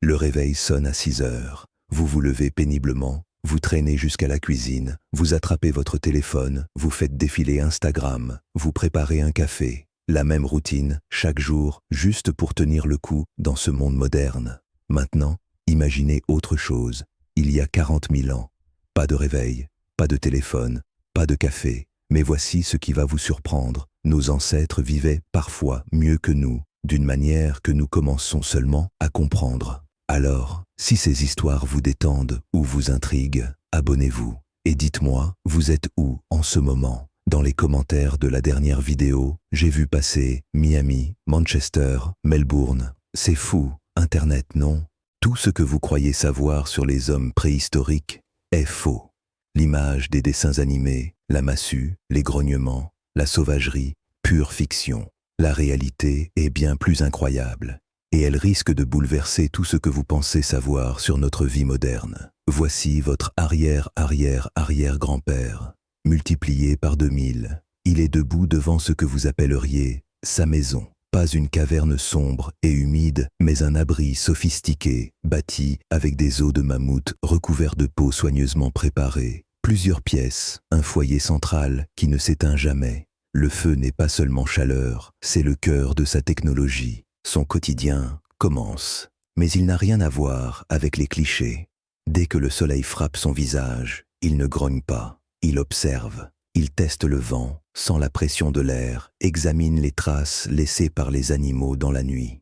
Le réveil sonne à 6 heures. Vous vous levez péniblement, vous traînez jusqu'à la cuisine, vous attrapez votre téléphone, vous faites défiler Instagram, vous préparez un café. La même routine, chaque jour, juste pour tenir le coup dans ce monde moderne. Maintenant, imaginez autre chose. Il y a 40 000 ans. Pas de réveil, pas de téléphone, pas de café. Mais voici ce qui va vous surprendre. Nos ancêtres vivaient parfois mieux que nous, d'une manière que nous commençons seulement à comprendre. Alors, si ces histoires vous détendent ou vous intriguent, abonnez-vous. Et dites-moi, vous êtes où en ce moment? Dans les commentaires de la dernière vidéo, j'ai vu passer Miami, Manchester, Melbourne. C'est fou, Internet, non? Tout ce que vous croyez savoir sur les hommes préhistoriques est faux. L'image des dessins animés, la massue, les grognements, la sauvagerie, pure fiction. La réalité est bien plus incroyable, et elle risque de bouleverser tout ce que vous pensez savoir sur notre vie moderne. Voici votre arrière-arrière-arrière-grand-père, multiplié par 2000. Il est debout devant ce que vous appelleriez sa maison. Pas une caverne sombre et humide, mais un abri sophistiqué, bâti avec des os de mammouth recouverts de peau soigneusement préparée. Plusieurs pièces, un foyer central qui ne s'éteint jamais. Le feu n'est pas seulement chaleur, c'est le cœur de sa technologie. Son quotidien commence, mais il n'a rien à voir avec les clichés. Dès que le soleil frappe son visage, il ne grogne pas, il observe. Il teste le vent, sent la pression de l'air, examine les traces laissées par les animaux dans la nuit.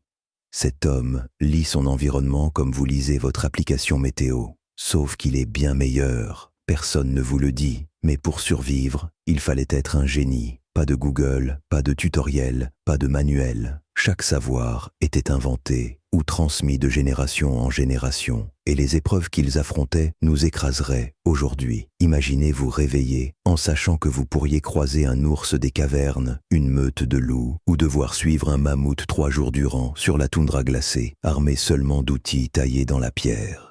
Cet homme lit son environnement comme vous lisez votre application météo, sauf qu'il est bien meilleur. Personne ne vous le dit, mais pour survivre, il fallait être un génie. Pas de Google, pas de tutoriel, pas de manuel. Chaque savoir était inventé ou transmis de génération en génération, et les épreuves qu'ils affrontaient nous écraseraient aujourd'hui. Imaginez vous réveiller en sachant que vous pourriez croiser un ours des cavernes, une meute de loups, ou devoir suivre un mammouth 3 jours durant sur la toundra glacée, armé seulement d'outils taillés dans la pierre.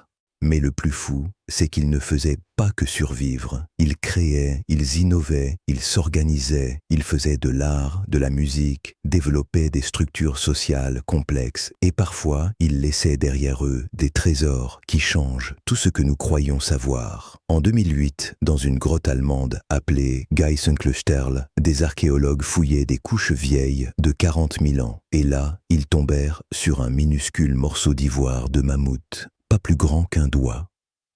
Mais le plus fou, c'est qu'ils ne faisaient pas que survivre. Ils créaient, ils innovaient, ils s'organisaient, ils faisaient de l'art, de la musique, développaient des structures sociales complexes et parfois ils laissaient derrière eux des trésors qui changent tout ce que nous croyons savoir. En 2008, dans une grotte allemande appelée Geissenklösterl, des archéologues fouillaient des couches vieilles de 40 000 ans et là, ils tombèrent sur un minuscule morceau d'ivoire de mammouth. Pas plus grand qu'un doigt.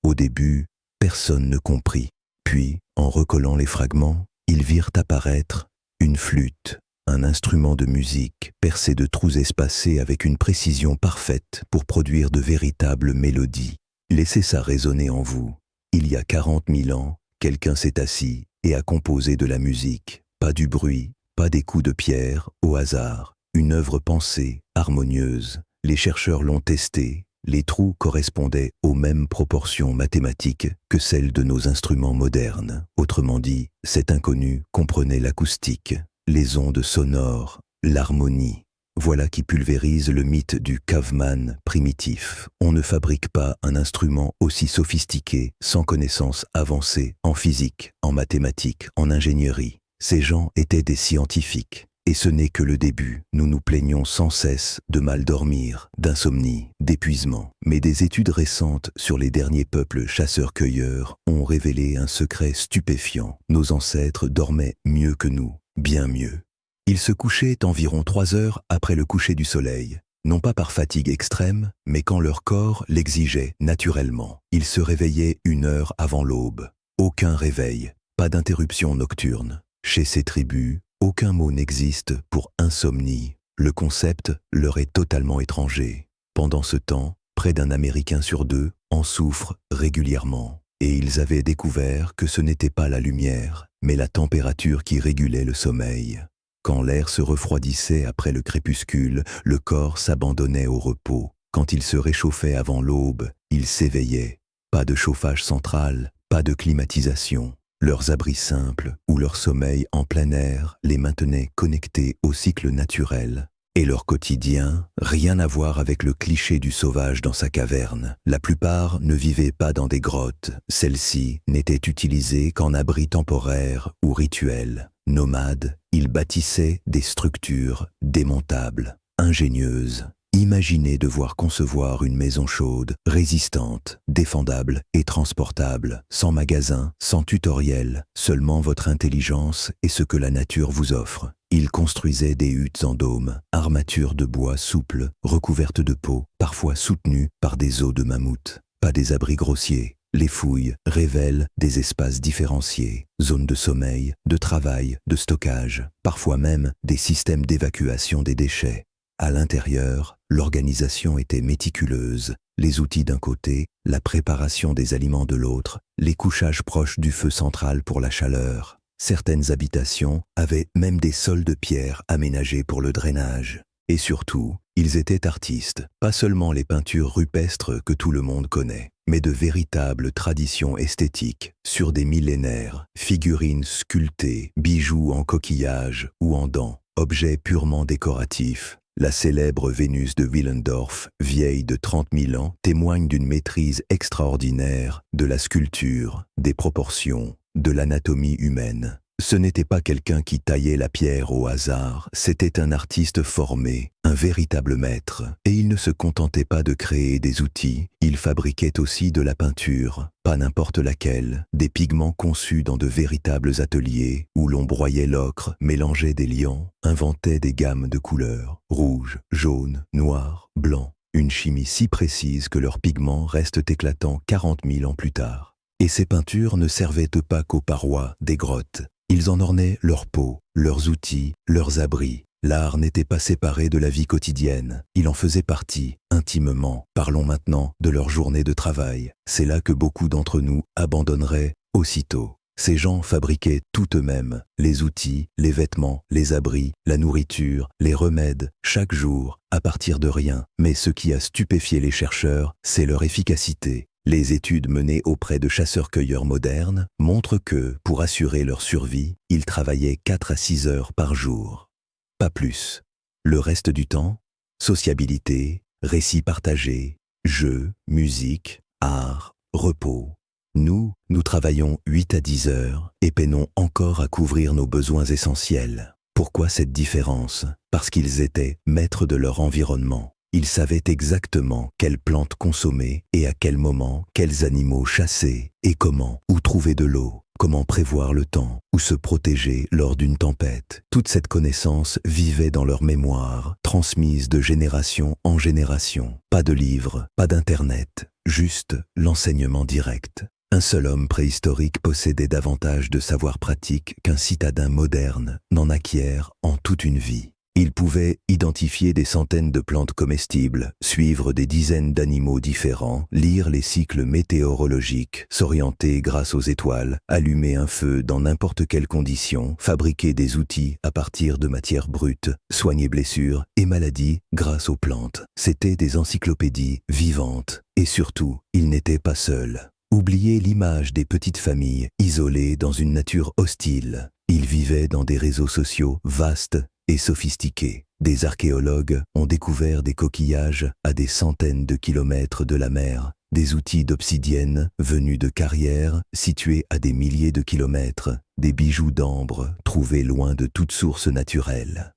Au début, personne ne comprit. Puis, en recollant les fragments, ils virent apparaître une flûte, un instrument de musique percé de trous espacés avec une précision parfaite pour produire de véritables mélodies. Laissez ça résonner en vous. Il y a 40 000 ans, quelqu'un s'est assis et a composé de la musique. Pas du bruit, pas des coups de pierre au hasard. Une œuvre pensée, harmonieuse. Les chercheurs l'ont testée. Les trous correspondaient aux mêmes proportions mathématiques que celles de nos instruments modernes. Autrement dit, cet inconnu comprenait l'acoustique, les ondes sonores, l'harmonie. Voilà qui pulvérise le mythe du caveman primitif. On ne fabrique pas un instrument aussi sophistiqué sans connaissances avancées en physique, en mathématiques, en ingénierie. Ces gens étaient des scientifiques. Et ce n'est que le début. Nous nous plaignons sans cesse de mal dormir, d'insomnie, d'épuisement. Mais des études récentes sur les derniers peuples chasseurs-cueilleurs ont révélé un secret stupéfiant. Nos ancêtres dormaient mieux que nous, bien mieux. Ils se couchaient environ 3 heures après le coucher du soleil. Non pas par fatigue extrême, mais quand leur corps l'exigeait naturellement. Ils se réveillaient 1 heure avant l'aube. Aucun réveil, pas d'interruption nocturne. Chez ces tribus, aucun mot n'existe pour insomnie. Le concept leur est totalement étranger. Pendant ce temps, près d'un Américain sur 2 en souffre régulièrement. Et ils avaient découvert que ce n'était pas la lumière, mais la température qui régulait le sommeil. Quand l'air se refroidissait après le crépuscule, le corps s'abandonnait au repos. Quand il se réchauffait avant l'aube, il s'éveillait. Pas de chauffage central, pas de climatisation. Leurs abris simples ou leur sommeil en plein air les maintenaient connectés au cycle naturel. Et leur quotidien, rien à voir avec le cliché du sauvage dans sa caverne. La plupart ne vivaient pas dans des grottes. Celles-ci n'étaient utilisées qu'en abri temporaire ou rituel. Nomades, ils bâtissaient des structures démontables, ingénieuses. Imaginez devoir concevoir une maison chaude, résistante, défendable et transportable, sans magasin, sans tutoriel, seulement votre intelligence et ce que la nature vous offre. Il construisait des huttes en dôme, armatures de bois souples, recouvertes de peau, parfois soutenues par des os de mammouth. Pas des abris grossiers. Les fouilles révèlent des espaces différenciés, zones de sommeil, de travail, de stockage, parfois même des systèmes d'évacuation des déchets. À l'intérieur, l'organisation était méticuleuse, les outils d'un côté, la préparation des aliments de l'autre, les couchages proches du feu central pour la chaleur. Certaines habitations avaient même des sols de pierre aménagés pour le drainage. Et surtout, ils étaient artistes, pas seulement les peintures rupestres que tout le monde connaît, mais de véritables traditions esthétiques, sur des millénaires, figurines sculptées, bijoux en coquillage ou en dents, objets purement décoratifs. La célèbre Vénus de Willendorf, vieille de 30 000 ans, témoigne d'une maîtrise extraordinaire de la sculpture, des proportions, de l'anatomie humaine. Ce n'était pas quelqu'un qui taillait la pierre au hasard, c'était un artiste formé, un véritable maître. Et il ne se contentait pas de créer des outils, il fabriquait aussi de la peinture, pas n'importe laquelle, des pigments conçus dans de véritables ateliers où l'on broyait l'ocre, mélangeait des liants, inventait des gammes de couleurs, rouge, jaune, noir, blanc, une chimie si précise que leurs pigments restent éclatants 40 000 ans plus tard. Et ces peintures ne servaient pas qu'aux parois des grottes. Ils en ornaient leurs peaux, leurs outils, leurs abris. L'art n'était pas séparé de la vie quotidienne, il en faisait partie, intimement. Parlons maintenant de leur journée de travail. C'est là que beaucoup d'entre nous abandonneraient aussitôt. Ces gens fabriquaient tout eux-mêmes, les outils, les vêtements, les abris, la nourriture, les remèdes, chaque jour, à partir de rien. Mais ce qui a stupéfié les chercheurs, c'est leur efficacité. Les études menées auprès de chasseurs-cueilleurs modernes montrent que, pour assurer leur survie, ils travaillaient 4 à 6 heures par jour. Pas plus. Le reste du temps, sociabilité, récits partagés, jeux, musique, art, repos. Nous travaillons 8 à 10 heures et peinons encore à couvrir nos besoins essentiels. Pourquoi cette différence? Parce qu'ils étaient maîtres de leur environnement. Ils savaient exactement quelles plantes consommer et à quel moment, quels animaux chasser et comment, où trouver de l'eau, comment prévoir le temps, où se protéger lors d'une tempête. Toute cette connaissance vivait dans leur mémoire, transmise de génération en génération. Pas de livres, pas d'internet, juste l'enseignement direct. Un seul homme préhistorique possédait davantage de savoir pratique qu'un citadin moderne n'en acquiert en toute une vie. Il pouvait identifier des centaines de plantes comestibles, suivre des dizaines d'animaux différents, lire les cycles météorologiques, s'orienter grâce aux étoiles, allumer un feu dans n'importe quelle condition, fabriquer des outils à partir de matières brutes, soigner blessures et maladies grâce aux plantes. C'étaient des encyclopédies vivantes. Et surtout, il n'était pas seul. Oubliez l'image des petites familles isolées dans une nature hostile. Ils vivaient dans des réseaux sociaux vastes et sophistiqués. Des archéologues ont découvert des coquillages à des centaines de kilomètres de la mer, des outils d'obsidienne venus de carrières situées à des milliers de kilomètres, des bijoux d'ambre trouvés loin de toute source naturelle.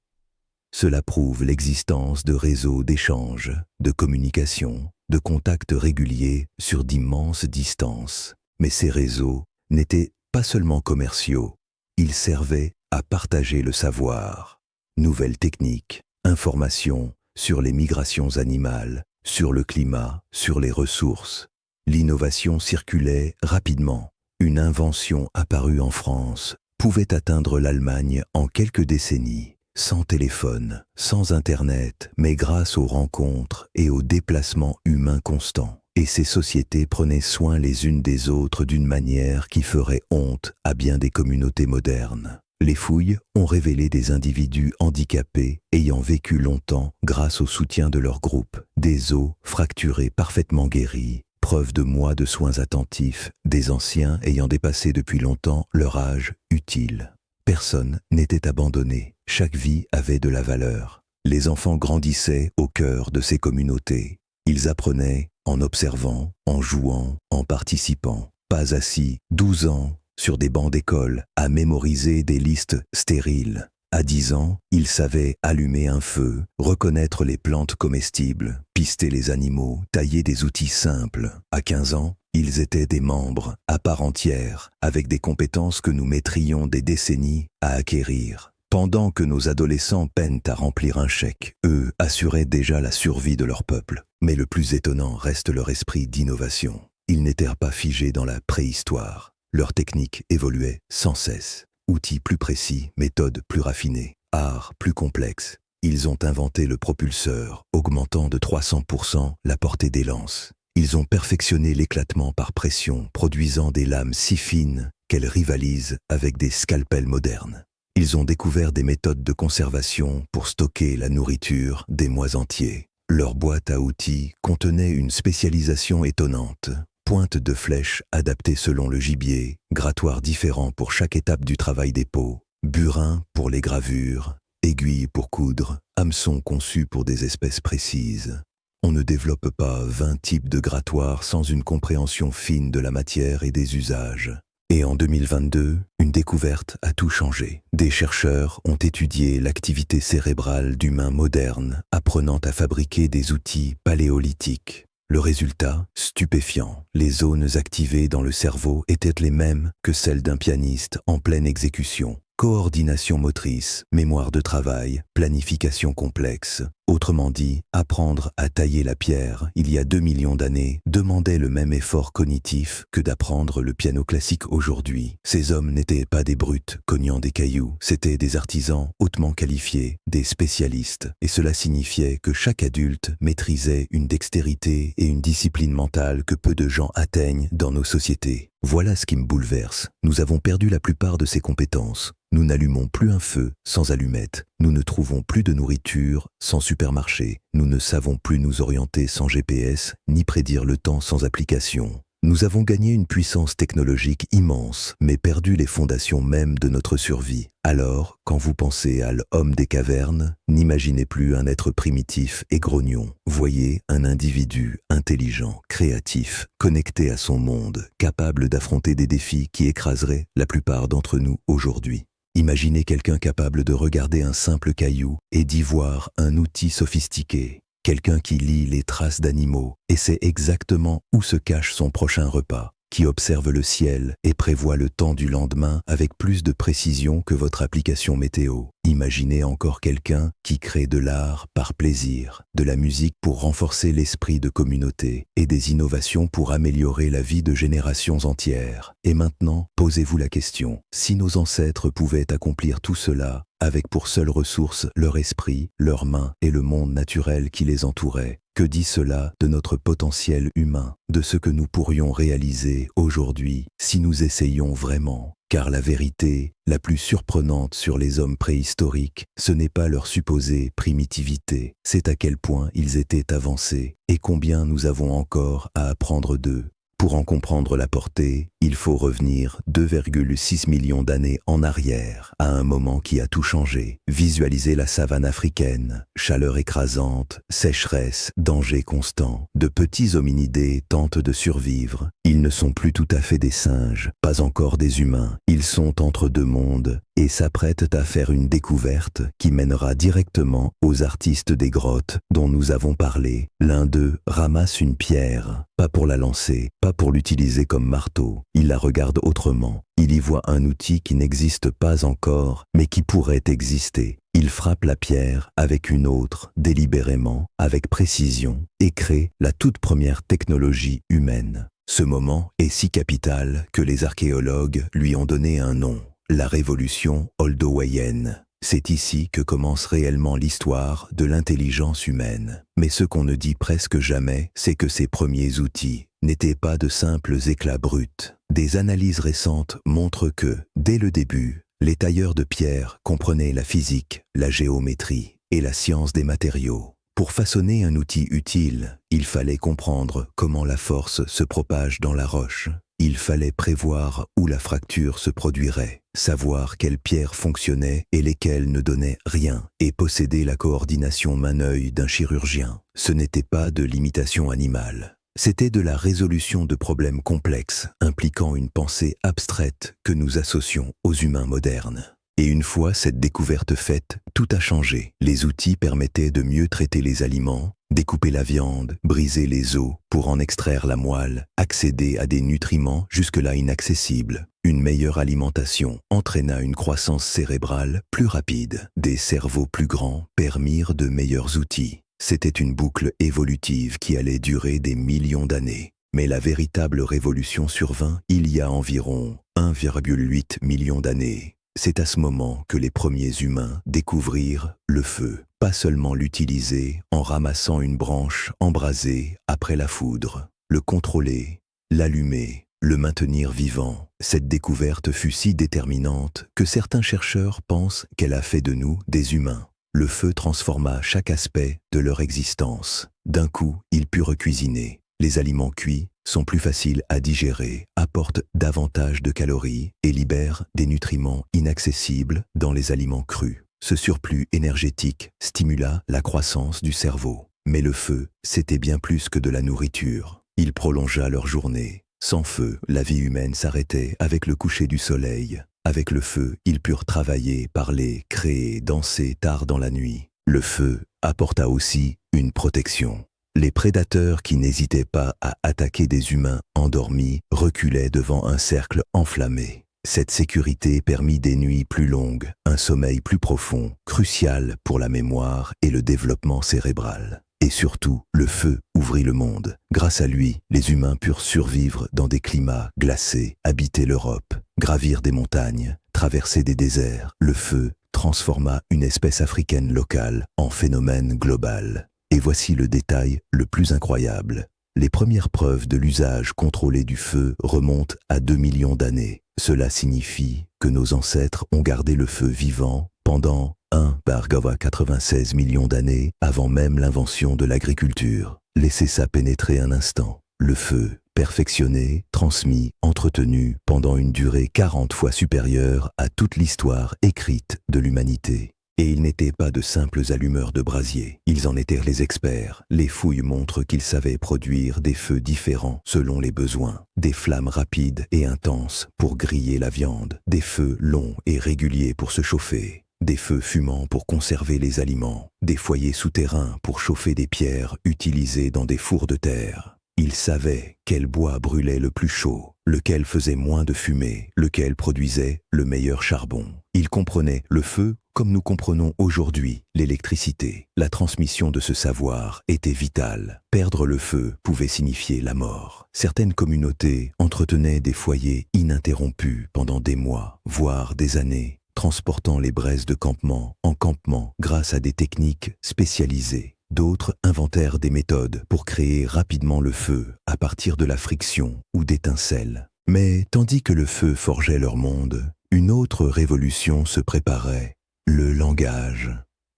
Cela prouve l'existence de réseaux d'échanges, de communication, de contacts réguliers sur d'immenses distances. Mais ces réseaux n'étaient pas seulement commerciaux, ils servaient à partager le savoir. Nouvelles techniques, informations sur les migrations animales, sur le climat, sur les ressources. L'innovation circulait rapidement. Une invention apparue en France pouvait atteindre l'Allemagne en quelques décennies, sans téléphone, sans Internet, mais grâce aux rencontres et aux déplacements humains constants. Et ces sociétés prenaient soin les unes des autres d'une manière qui ferait honte à bien des communautés modernes. Les fouilles ont révélé des individus handicapés ayant vécu longtemps grâce au soutien de leur groupe, des os fracturés parfaitement guéris, preuve de mois de soins attentifs, des anciens ayant dépassé depuis longtemps leur âge utile. Personne n'était abandonné, chaque vie avait de la valeur. Les enfants grandissaient au cœur de ces communautés. Ils apprenaient en observant, en jouant, en participant. Pas assis, 12 ans, sur des bancs d'école, à mémoriser des listes stériles. À 10 ans, ils savaient allumer un feu, reconnaître les plantes comestibles, pister les animaux, tailler des outils simples. À 15 ans, ils étaient des membres à part entière, avec des compétences que nous mettrions des décennies à acquérir. Pendant que nos adolescents peinent à remplir un chèque, eux assuraient déjà la survie de leur peuple. Mais le plus étonnant reste leur esprit d'innovation. Ils n'étaient pas figés dans la préhistoire. Leur technique évoluait sans cesse. Outils plus précis, méthodes plus raffinées, art plus complexe. Ils ont inventé le propulseur, augmentant de 300% la portée des lances. Ils ont perfectionné l'éclatement par pression, produisant des lames si fines qu'elles rivalisent avec des scalpels modernes. Ils ont découvert des méthodes de conservation pour stocker la nourriture des mois entiers. Leur boîte à outils contenait une spécialisation étonnante. Pointe de flèche adaptée selon le gibier, grattoirs différents pour chaque étape du travail des peaux, burin pour les gravures, aiguilles pour coudre, hameçons conçus pour des espèces précises. On ne développe pas 20 types de grattoirs sans une compréhension fine de la matière et des usages. Et en 2022, une découverte a tout changé. Des chercheurs ont étudié l'activité cérébrale d'humains modernes, apprenant à fabriquer des outils paléolithiques. Le résultat, stupéfiant. Les zones activées dans le cerveau étaient les mêmes que celles d'un pianiste en pleine exécution. Coordination motrice, mémoire de travail, planification complexe. Autrement dit, apprendre à tailler la pierre, il y a 2 millions d'années, demandait le même effort cognitif que d'apprendre le piano classique aujourd'hui. Ces hommes n'étaient pas des brutes cognant des cailloux, c'étaient des artisans hautement qualifiés, des spécialistes, et cela signifiait que chaque adulte maîtrisait une dextérité et une discipline mentale que peu de gens atteignent dans nos sociétés. Voilà ce qui me bouleverse. Nous avons perdu la plupart de ces compétences. Nous n'allumons plus un feu sans allumette. Nous ne trouvons plus de nourriture sans supermarché. Nous ne savons plus nous orienter sans GPS, ni prédire le temps sans application. Nous avons gagné une puissance technologique immense, mais perdu les fondations mêmes de notre survie. Alors, quand vous pensez à l'homme des cavernes, n'imaginez plus un être primitif et grognon. Voyez un individu intelligent, créatif, connecté à son monde, capable d'affronter des défis qui écraseraient la plupart d'entre nous aujourd'hui. Imaginez quelqu'un capable de regarder un simple caillou et d'y voir un outil sophistiqué. Quelqu'un qui lit les traces d'animaux et sait exactement où se cache son prochain repas, qui observe le ciel et prévoit le temps du lendemain avec plus de précision que votre application météo. Imaginez encore quelqu'un qui crée de l'art par plaisir, de la musique pour renforcer l'esprit de communauté et des innovations pour améliorer la vie de générations entières. Et maintenant, posez-vous la question, si nos ancêtres pouvaient accomplir tout cela avec pour seule ressource leur esprit, leurs mains et le monde naturel qui les entourait, que dit cela de notre potentiel humain, de ce que nous pourrions réaliser aujourd'hui si nous essayions vraiment? Car la vérité la plus surprenante sur les hommes préhistoriques, ce n'est pas leur supposée primitivité, c'est à quel point ils étaient avancés et combien nous avons encore à apprendre d'eux. Pour en comprendre la portée, il faut revenir 2,6 millions d'années en arrière, à un moment qui a tout changé. Visualisez la savane africaine, chaleur écrasante, sécheresse, danger constant. De petits hominidés tentent de survivre. Ils ne sont plus tout à fait des singes, pas encore des humains. Ils sont entre deux mondes et s'apprêtent à faire une découverte qui mènera directement aux artistes des grottes dont nous avons parlé. L'un d'eux ramasse une pierre, pas pour la lancer, pas pour l'utiliser comme marteau. Il la regarde autrement. Il y voit un outil qui n'existe pas encore, mais qui pourrait exister. Il frappe la pierre avec une autre, délibérément, avec précision, et crée la toute première technologie humaine. Ce moment est si capital que les archéologues lui ont donné un nom, la révolution oldowayenne. C'est ici que commence réellement l'histoire de l'intelligence humaine. Mais ce qu'on ne dit presque jamais, c'est que ces premiers outils n'étaient pas de simples éclats bruts. Des analyses récentes montrent que, dès le début, les tailleurs de pierre comprenaient la physique, la géométrie et la science des matériaux. Pour façonner un outil utile, il fallait comprendre comment la force se propage dans la roche. Il fallait prévoir où la fracture se produirait, savoir quelles pierres fonctionnaient et lesquelles ne donnaient rien, et posséder la coordination main-œil d'un chirurgien. Ce n'était pas de l'imitation animale. C'était de la résolution de problèmes complexes, impliquant une pensée abstraite que nous associons aux humains modernes. Et une fois cette découverte faite, tout a changé. Les outils permettaient de mieux traiter les aliments, découper la viande, briser les os pour en extraire la moelle, accéder à des nutriments jusque-là inaccessibles. Une meilleure alimentation entraîna une croissance cérébrale plus rapide. Des cerveaux plus grands permirent de meilleurs outils. C'était une boucle évolutive qui allait durer des millions d'années. Mais la véritable révolution survint il y a environ 1,8 million d'années. C'est à ce moment que les premiers humains découvrirent le feu. Pas seulement l'utiliser en ramassant une branche embrasée après la foudre, le contrôler, l'allumer, le maintenir vivant. Cette découverte fut si déterminante que certains chercheurs pensent qu'elle a fait de nous des humains. Le feu transforma chaque aspect de leur existence. D'un coup, ils purent cuisiner. Les aliments cuits sont plus faciles à digérer, apportent davantage de calories et libèrent des nutriments inaccessibles dans les aliments crus. Ce surplus énergétique stimula la croissance du cerveau. Mais le feu, c'était bien plus que de la nourriture. Il prolongea leur journée. Sans feu, la vie humaine s'arrêtait avec le coucher du soleil. Avec le feu, ils purent travailler, parler, créer, danser tard dans la nuit. Le feu apporta aussi une protection. Les prédateurs qui n'hésitaient pas à attaquer des humains endormis reculaient devant un cercle enflammé. Cette sécurité permit des nuits plus longues, un sommeil plus profond, crucial pour la mémoire et le développement cérébral. Et surtout, le feu ouvrit le monde. Grâce à lui, les humains purent survivre dans des climats glacés, habiter l'Europe, gravir des montagnes, traverser des déserts. Le feu transforma une espèce africaine locale en phénomène global. Et voici le détail le plus incroyable. Les premières preuves de l'usage contrôlé du feu remontent à 2 millions d'années. Cela signifie que nos ancêtres ont gardé le feu vivant pendant 1,96 millions d'années avant même l'invention de l'agriculture. Laissez ça pénétrer un instant. Le feu, perfectionné, transmis, entretenu pendant une durée 40 fois supérieure à toute l'histoire écrite de l'humanité. Et ils n'étaient pas de simples allumeurs de brasier. Ils en étaient les experts. Les fouilles montrent qu'ils savaient produire des feux différents selon les besoins. Des flammes rapides et intenses pour griller la viande. Des feux longs et réguliers pour se chauffer. Des feux fumants pour conserver les aliments. Des foyers souterrains pour chauffer des pierres utilisées dans des fours de terre. Ils savaient quel bois brûlait le plus chaud, lequel faisait moins de fumée, lequel produisait le meilleur charbon. Ils comprenaient le feu comme nous comprenons aujourd'hui l'électricité. La transmission de ce savoir était vitale. Perdre le feu pouvait signifier la mort. Certaines communautés entretenaient des foyers ininterrompus pendant des mois, voire des années, transportant les braises de campement en campement grâce à des techniques spécialisées. D'autres inventèrent des méthodes pour créer rapidement le feu à partir de la friction ou d'étincelles. Mais tandis que le feu forgeait leur monde, une autre révolution se préparait. Le langage.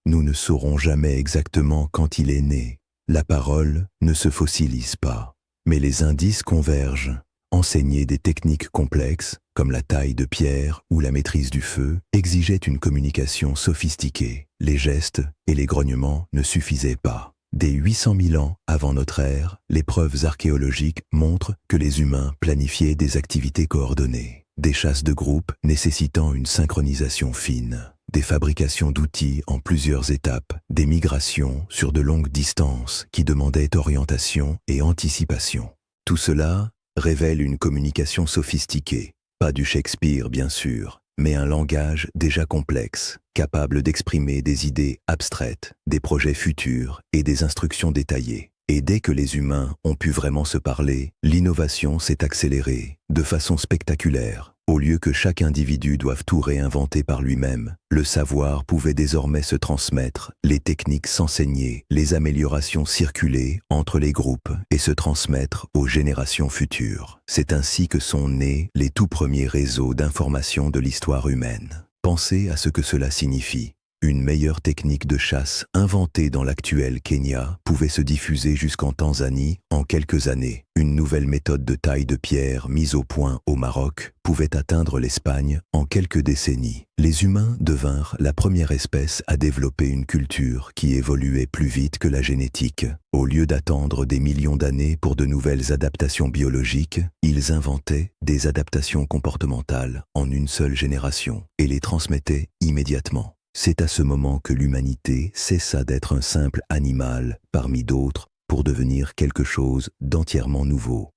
Nous ne saurons jamais exactement quand il est né. La parole ne se fossilise pas, mais les indices convergent. Enseigner des techniques complexes, comme la taille de pierre ou la maîtrise du feu, exigeait une communication sophistiquée. Les gestes et les grognements ne suffisaient pas. Dès 800 000 ans avant notre ère, les preuves archéologiques montrent que les humains planifiaient des activités coordonnées. Des chasses de groupe nécessitant une synchronisation fine. Des fabrications d'outils en plusieurs étapes, des migrations sur de longues distances qui demandaient orientation et anticipation. Tout cela révèle une communication sophistiquée, pas du Shakespeare bien sûr, mais un langage déjà complexe, capable d'exprimer des idées abstraites, des projets futurs et des instructions détaillées. Et dès que les humains ont pu vraiment se parler, l'innovation s'est accélérée, de façon spectaculaire. Au lieu que chaque individu doive tout réinventer par lui-même, le savoir pouvait désormais se transmettre, les techniques s'enseigner, les améliorations circuler entre les groupes et se transmettre aux générations futures. C'est ainsi que sont nés les tout premiers réseaux d'information de l'histoire humaine. Pensez à ce que cela signifie. Une meilleure technique de chasse inventée dans l'actuel Kenya pouvait se diffuser jusqu'en Tanzanie en quelques années. Une nouvelle méthode de taille de pierre mise au point au Maroc pouvait atteindre l'Espagne en quelques décennies. Les humains devinrent la première espèce à développer une culture qui évoluait plus vite que la génétique. Au lieu d'attendre des millions d'années pour de nouvelles adaptations biologiques, ils inventaient des adaptations comportementales en une seule génération et les transmettaient immédiatement. C'est à ce moment que l'humanité cessa d'être un simple animal parmi d'autres pour devenir quelque chose d'entièrement nouveau.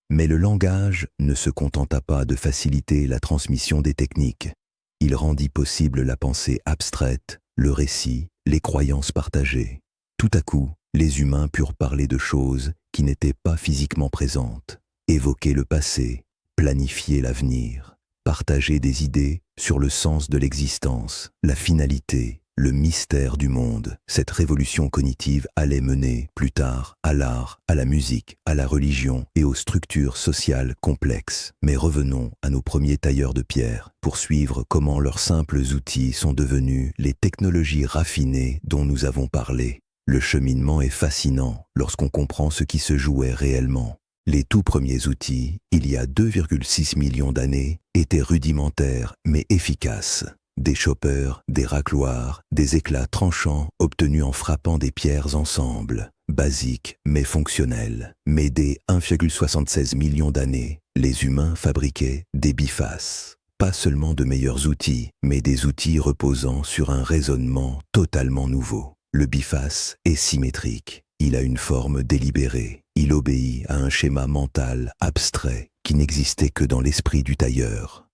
Mais le langage ne se contenta pas de faciliter la transmission des techniques. Il rendit possible la pensée abstraite, le récit, les croyances partagées. Tout à coup, les humains purent parler de choses qui n'étaient pas physiquement présentes, évoquer le passé, planifier l'avenir, partager des idées sur le sens de l'existence, la finalité, le mystère du monde. Cette révolution cognitive allait mener, plus tard, à l'art, à la musique, à la religion et aux structures sociales complexes. Mais revenons à nos premiers tailleurs de pierre pour suivre comment leurs simples outils sont devenus les technologies raffinées dont nous avons parlé. Le cheminement est fascinant lorsqu'on comprend ce qui se jouait réellement. Les tout premiers outils, il y a 2,6 millions d'années, étaient rudimentaires mais efficaces. Des choppers, des racloirs, des éclats tranchants obtenus en frappant des pierres ensemble. Basiques mais fonctionnels. Mais dès 1,76 millions d'années, les humains fabriquaient des bifaces. Pas seulement de meilleurs outils, mais des outils reposant sur un raisonnement totalement nouveau. Le biface est symétrique. Il a une forme délibérée. Il obéit à un schéma mental abstrait qui n'existait que dans l'esprit du tailleur.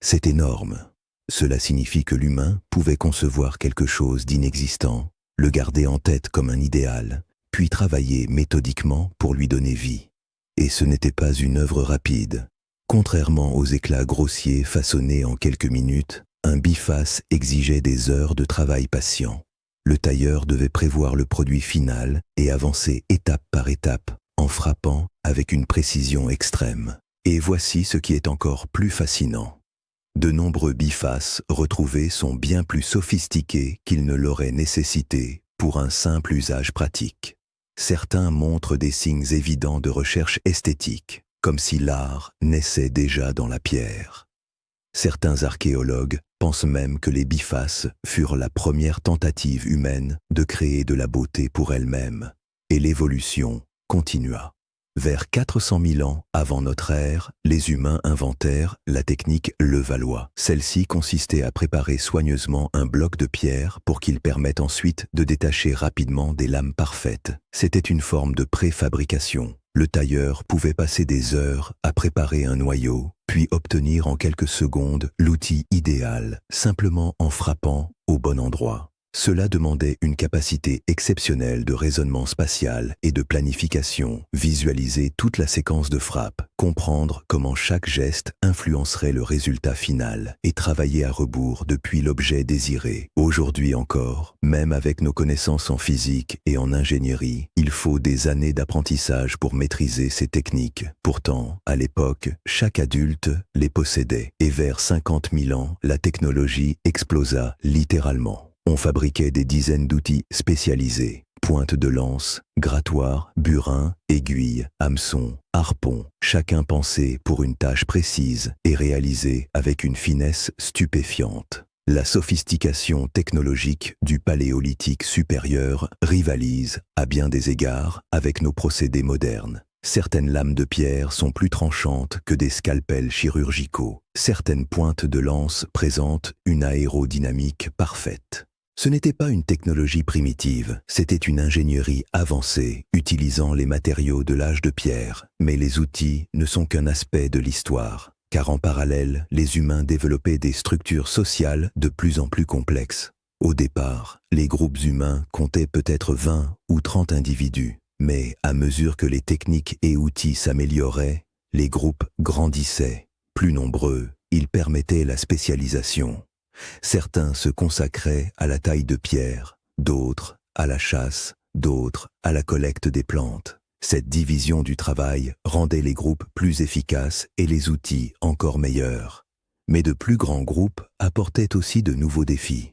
C'est énorme. Cela signifie que l'humain pouvait concevoir quelque chose d'inexistant, le garder en tête comme un idéal, puis travailler méthodiquement pour lui donner vie. Et ce n'était pas une œuvre rapide. Contrairement aux éclats grossiers façonnés en quelques minutes, un biface exigeait des heures de travail patient. Le tailleur devait prévoir le produit final et avancer étape par étape, en frappant avec une précision extrême. Et voici ce qui est encore plus fascinant. De nombreux bifaces retrouvés sont bien plus sophistiqués qu'ils ne l'auraient nécessité pour un simple usage pratique. Certains montrent des signes évidents de recherche esthétique, comme si l'art naissait déjà dans la pierre. Certains archéologues pensent même que les bifaces furent la première tentative humaine de créer de la beauté pour elle-même, et l'évolution continua. Vers 400 000 ans avant notre ère, les humains inventèrent la technique Levallois. Celle-ci consistait à préparer soigneusement un bloc de pierre pour qu'il permette ensuite de détacher rapidement des lames parfaites. C'était une forme de préfabrication. Le tailleur pouvait passer des heures à préparer un noyau, puis obtenir en quelques secondes l'outil idéal, simplement en frappant au bon endroit. Cela demandait une capacité exceptionnelle de raisonnement spatial et de planification, visualiser toute la séquence de frappe, comprendre comment chaque geste influencerait le résultat final et travailler à rebours depuis l'objet désiré. Aujourd'hui encore, même avec nos connaissances en physique et en ingénierie, il faut des années d'apprentissage pour maîtriser ces techniques. Pourtant, à l'époque, chaque adulte les possédait et vers 50 000 ans, la technologie explosa littéralement. On fabriquait des dizaines d'outils spécialisés, pointes de lance, grattoirs, burins, aiguilles, hameçons, harpons, chacun pensé pour une tâche précise et réalisé avec une finesse stupéfiante. La sophistication technologique du paléolithique supérieur rivalise, à bien des égards, avec nos procédés modernes. Certaines lames de pierre sont plus tranchantes que des scalpels chirurgicaux. Certaines pointes de lance présentent une aérodynamique parfaite. Ce n'était pas une technologie primitive, c'était une ingénierie avancée, utilisant les matériaux de l'âge de pierre. Mais les outils ne sont qu'un aspect de l'histoire, car en parallèle, les humains développaient des structures sociales de plus en plus complexes. Au départ, les groupes humains comptaient peut-être 20 ou 30 individus, mais à mesure que les techniques et outils s'amélioraient, les groupes grandissaient. Plus nombreux, ils permettaient la spécialisation. Certains se consacraient à la taille de pierre, d'autres à la chasse, d'autres à la collecte des plantes. Cette division du travail rendait les groupes plus efficaces et les outils encore meilleurs. Mais de plus grands groupes apportaient aussi de nouveaux défis.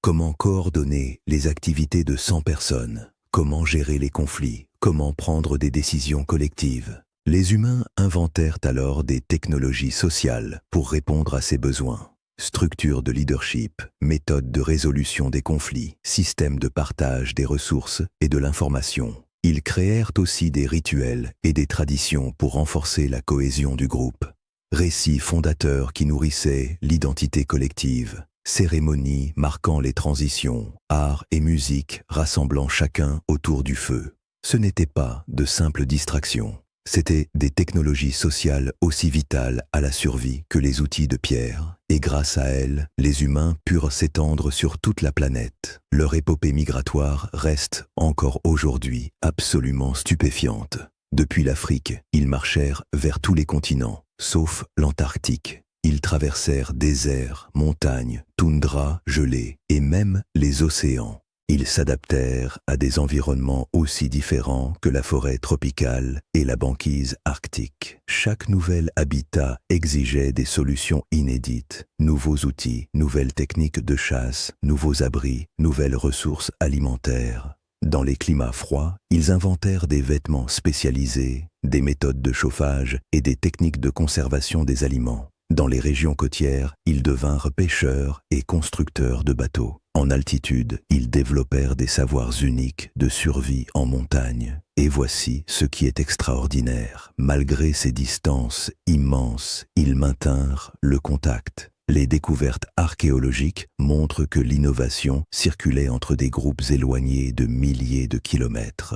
Comment coordonner les activités de 100 personnes? Comment gérer les conflits? Comment prendre des décisions collectives? Les humains inventèrent alors des technologies sociales pour répondre à ces besoins. Structure de leadership, méthode de résolution des conflits, système de partage des ressources et de l'information. Ils créèrent aussi des rituels et des traditions pour renforcer la cohésion du groupe. Récits fondateurs qui nourrissaient l'identité collective. Cérémonies marquant les transitions, art et musique rassemblant chacun autour du feu. Ce n'était pas de simples distractions. C'étaient des technologies sociales aussi vitales à la survie que les outils de pierre, et grâce à elles, les humains purent s'étendre sur toute la planète. Leur épopée migratoire reste encore aujourd'hui absolument stupéfiante. Depuis l'Afrique, ils marchèrent vers tous les continents, sauf l'Antarctique. Ils traversèrent déserts, montagnes, toundras gelées et même les océans. Ils s'adaptèrent à des environnements aussi différents que la forêt tropicale et la banquise arctique. Chaque nouvel habitat exigeait des solutions inédites, nouveaux outils, nouvelles techniques de chasse, nouveaux abris, nouvelles ressources alimentaires. Dans les climats froids, ils inventèrent des vêtements spécialisés, des méthodes de chauffage et des techniques de conservation des aliments. Dans les régions côtières, ils devinrent pêcheurs et constructeurs de bateaux. En altitude, ils développèrent des savoirs uniques de survie en montagne. Et voici ce qui est extraordinaire. Malgré ces distances immenses, ils maintinrent le contact. Les découvertes archéologiques montrent que l'innovation circulait entre des groupes éloignés de milliers de kilomètres.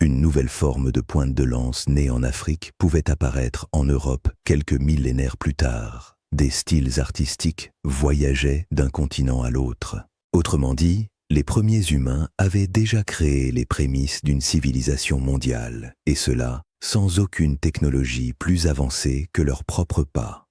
Une nouvelle forme de pointe de lance née en Afrique pouvait apparaître en Europe quelques millénaires plus tard. Des styles artistiques voyageaient d'un continent à l'autre. Autrement dit, les premiers humains avaient déjà créé les prémices d'une civilisation mondiale, et cela sans aucune technologie plus avancée que leurs propres pas.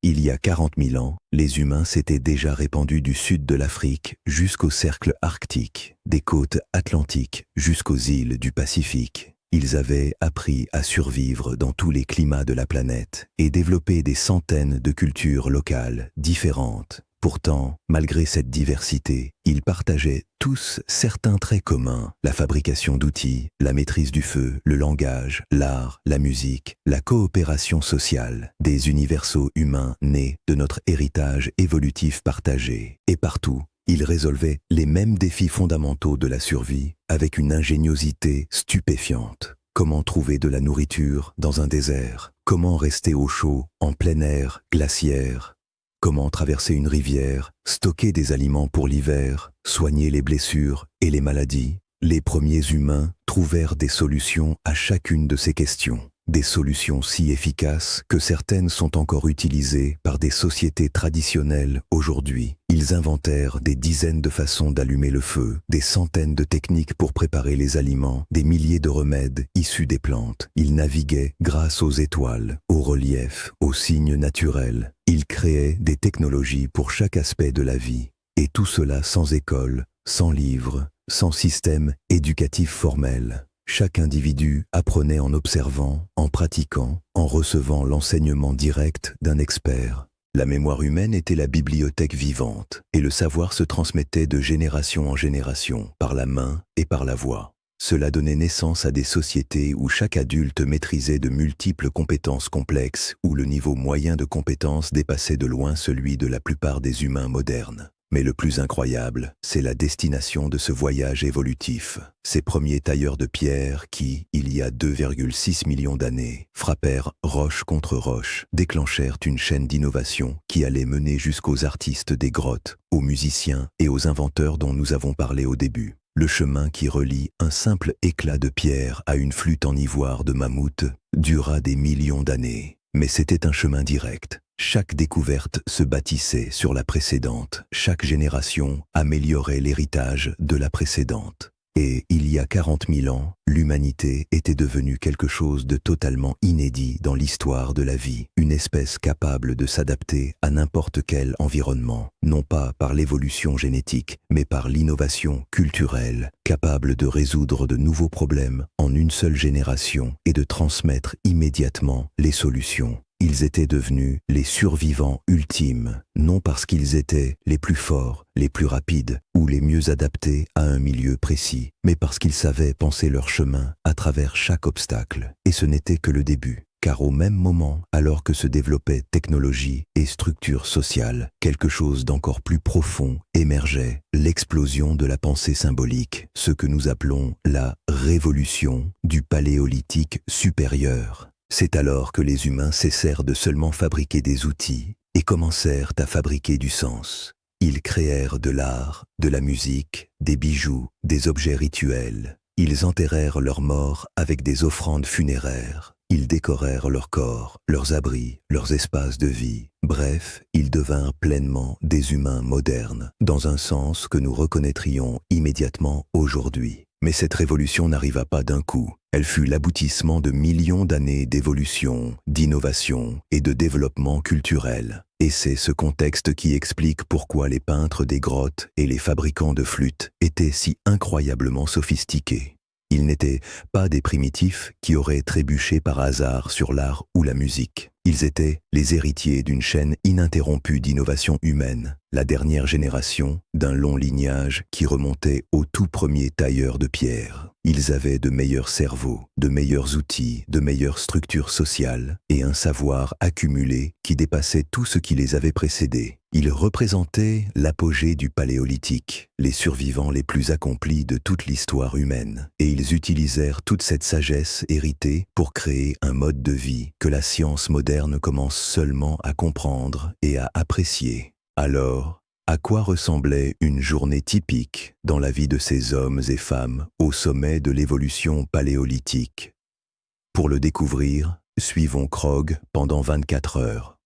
Il y a 40 000 ans, les humains s'étaient déjà répandus du sud de l'Afrique jusqu'au cercle arctique, des côtes atlantiques jusqu'aux îles du Pacifique. Ils avaient appris à survivre dans tous les climats de la planète et développé des centaines de cultures locales différentes. Pourtant, malgré cette diversité, ils partageaient tous certains traits communs, la fabrication d'outils, la maîtrise du feu, le langage, l'art, la musique, la coopération sociale, des universaux humains nés de notre héritage évolutif partagé. Et partout, ils résolvaient les mêmes défis fondamentaux de la survie avec une ingéniosité stupéfiante. Comment trouver de la nourriture dans un désert? Comment rester au chaud en plein air glaciaire? Comment traverser une rivière, stocker des aliments pour l'hiver, soigner les blessures et les maladies? Les premiers humains trouvèrent des solutions à chacune de ces questions. Des solutions si efficaces que certaines sont encore utilisées par des sociétés traditionnelles aujourd'hui. Ils inventèrent des dizaines de façons d'allumer le feu, des centaines de techniques pour préparer les aliments, des milliers de remèdes issus des plantes. Ils naviguaient grâce aux étoiles, aux reliefs, aux signes naturels. Ils créaient des technologies pour chaque aspect de la vie. Et tout cela sans école, sans livres, sans système éducatif formel. Chaque individu apprenait en observant, en pratiquant, en recevant l'enseignement direct d'un expert. La mémoire humaine était la bibliothèque vivante, et le savoir se transmettait de génération en génération, par la main et par la voix. Cela donnait naissance à des sociétés où chaque adulte maîtrisait de multiples compétences complexes, où le niveau moyen de compétences dépassait de loin celui de la plupart des humains modernes. Mais le plus incroyable, c'est la destination de ce voyage évolutif. Ces premiers tailleurs de pierre qui, il y a 2,6 millions d'années, frappèrent roche contre roche, déclenchèrent une chaîne d'innovation qui allait mener jusqu'aux artistes des grottes, aux musiciens et aux inventeurs dont nous avons parlé au début. Le chemin qui relie un simple éclat de pierre à une flûte en ivoire de mammouth dura des millions d'années. Mais c'était un chemin direct. Chaque découverte se bâtissait sur la précédente. Chaque génération améliorait l'héritage de la précédente. Et il y a 40 000 ans, l'humanité était devenue quelque chose de totalement inédit dans l'histoire de la vie. Une espèce capable de s'adapter à n'importe quel environnement, non pas par l'évolution génétique, mais par l'innovation culturelle, capable de résoudre de nouveaux problèmes en une seule génération et de transmettre immédiatement les solutions. Ils étaient devenus les survivants ultimes, non parce qu'ils étaient les plus forts, les plus rapides ou les mieux adaptés à un milieu précis, mais parce qu'ils savaient penser leur chemin à travers chaque obstacle. Et ce n'était que le début. Car au même moment, alors que se développaient technologie et structures sociales, quelque chose d'encore plus profond émergeait, l'explosion de la pensée symbolique, ce que nous appelons la révolution du paléolithique supérieur. C'est alors que les humains cessèrent de seulement fabriquer des outils et commencèrent à fabriquer du sens. Ils créèrent de l'art, de la musique, des bijoux, des objets rituels. Ils enterrèrent leurs morts avec des offrandes funéraires. Ils décorèrent leurs corps, leurs abris, leurs espaces de vie. Bref, ils devinrent pleinement des humains modernes, dans un sens que nous reconnaîtrions immédiatement aujourd'hui. Mais cette révolution n'arriva pas d'un coup. Elle fut l'aboutissement de millions d'années d'évolution, d'innovation et de développement culturel. Et c'est ce contexte qui explique pourquoi les peintres des grottes et les fabricants de flûtes étaient si incroyablement sophistiqués. Ils n'étaient pas des primitifs qui auraient trébuché par hasard sur l'art ou la musique. Ils étaient les héritiers d'une chaîne ininterrompue d'innovation humaine, la dernière génération d'un long lignage qui remontait aux tout premiers tailleurs de pierre. Ils avaient de meilleurs cerveaux, de meilleurs outils, de meilleures structures sociales et un savoir accumulé qui dépassait tout ce qui les avait précédés. Ils représentaient l'apogée du paléolithique, les survivants les plus accomplis de toute l'histoire humaine. Et ils utilisèrent toute cette sagesse héritée pour créer un mode de vie que la science moderne commence seulement à comprendre et à apprécier. Alors, à quoi ressemblait une journée typique dans la vie de ces hommes et femmes au sommet de l'évolution paléolithique? Pour le découvrir, suivons Krog pendant 24 heures.